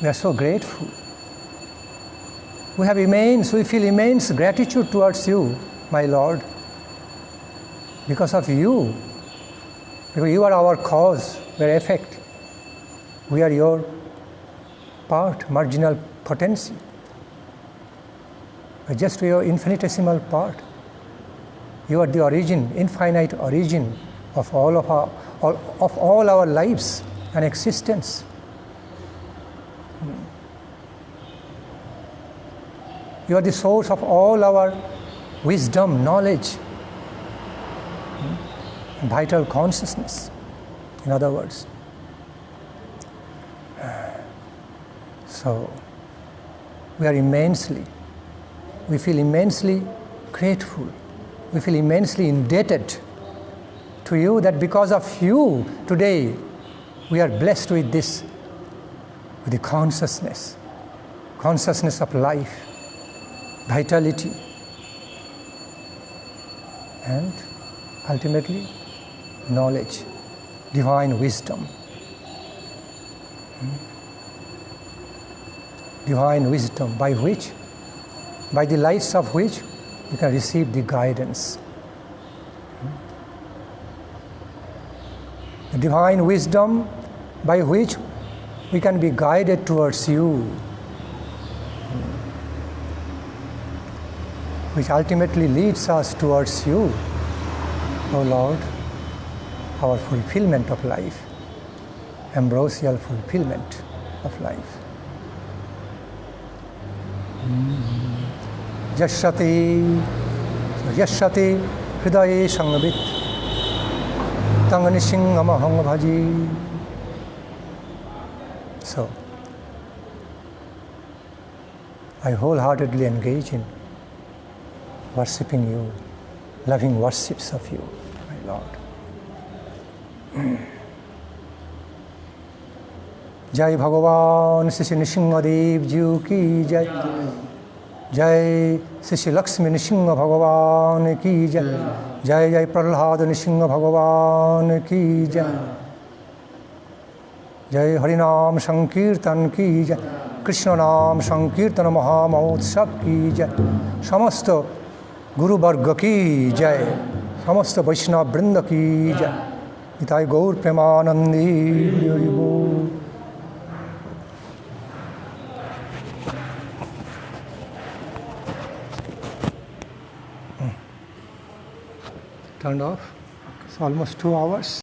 We are so grateful. We feel immense gratitude towards you, my Lord. Because of you, because you are our cause, we are effect. We are your part, marginal potency. We are just your infinitesimal part. You are the origin, infinite origin of all our lives and existence. You are the source of all our wisdom, knowledge, vital consciousness, in other words. So, we feel immensely grateful. We feel immensely indebted to you, that because of you, today, we are blessed with the consciousness of life, vitality, and ultimately knowledge, divine wisdom. Divine wisdom by the lights of which you can receive the guidance. The divine wisdom by which we can be guided towards you, which ultimately leads us towards you, O Lord, our fulfillment of life, ambrosial fulfillment of life. Yashati hridaye sangabit tang nishingham aham bhaji. So, I wholeheartedly engage in worshipping you, loving worships of you, my Lord. Jai Bhagavan Sri Narasimhadev Ji ki Jai. Jai Sri Lakshmi Narasimha Bhagavan ki Jai. Jai Jai Prahlad Narasimha Bhagavan ki Jai. Jai Harinam Sankirtan ki Jai. Krishna Naam Sankirtan Mahamahotsav ki Jai. Samasta Guru Varga ki Jai. Samasta Vaishnava Vrinda ki Jai. Nitai Gaur Premanandi. Turned off. It's almost 2 hours.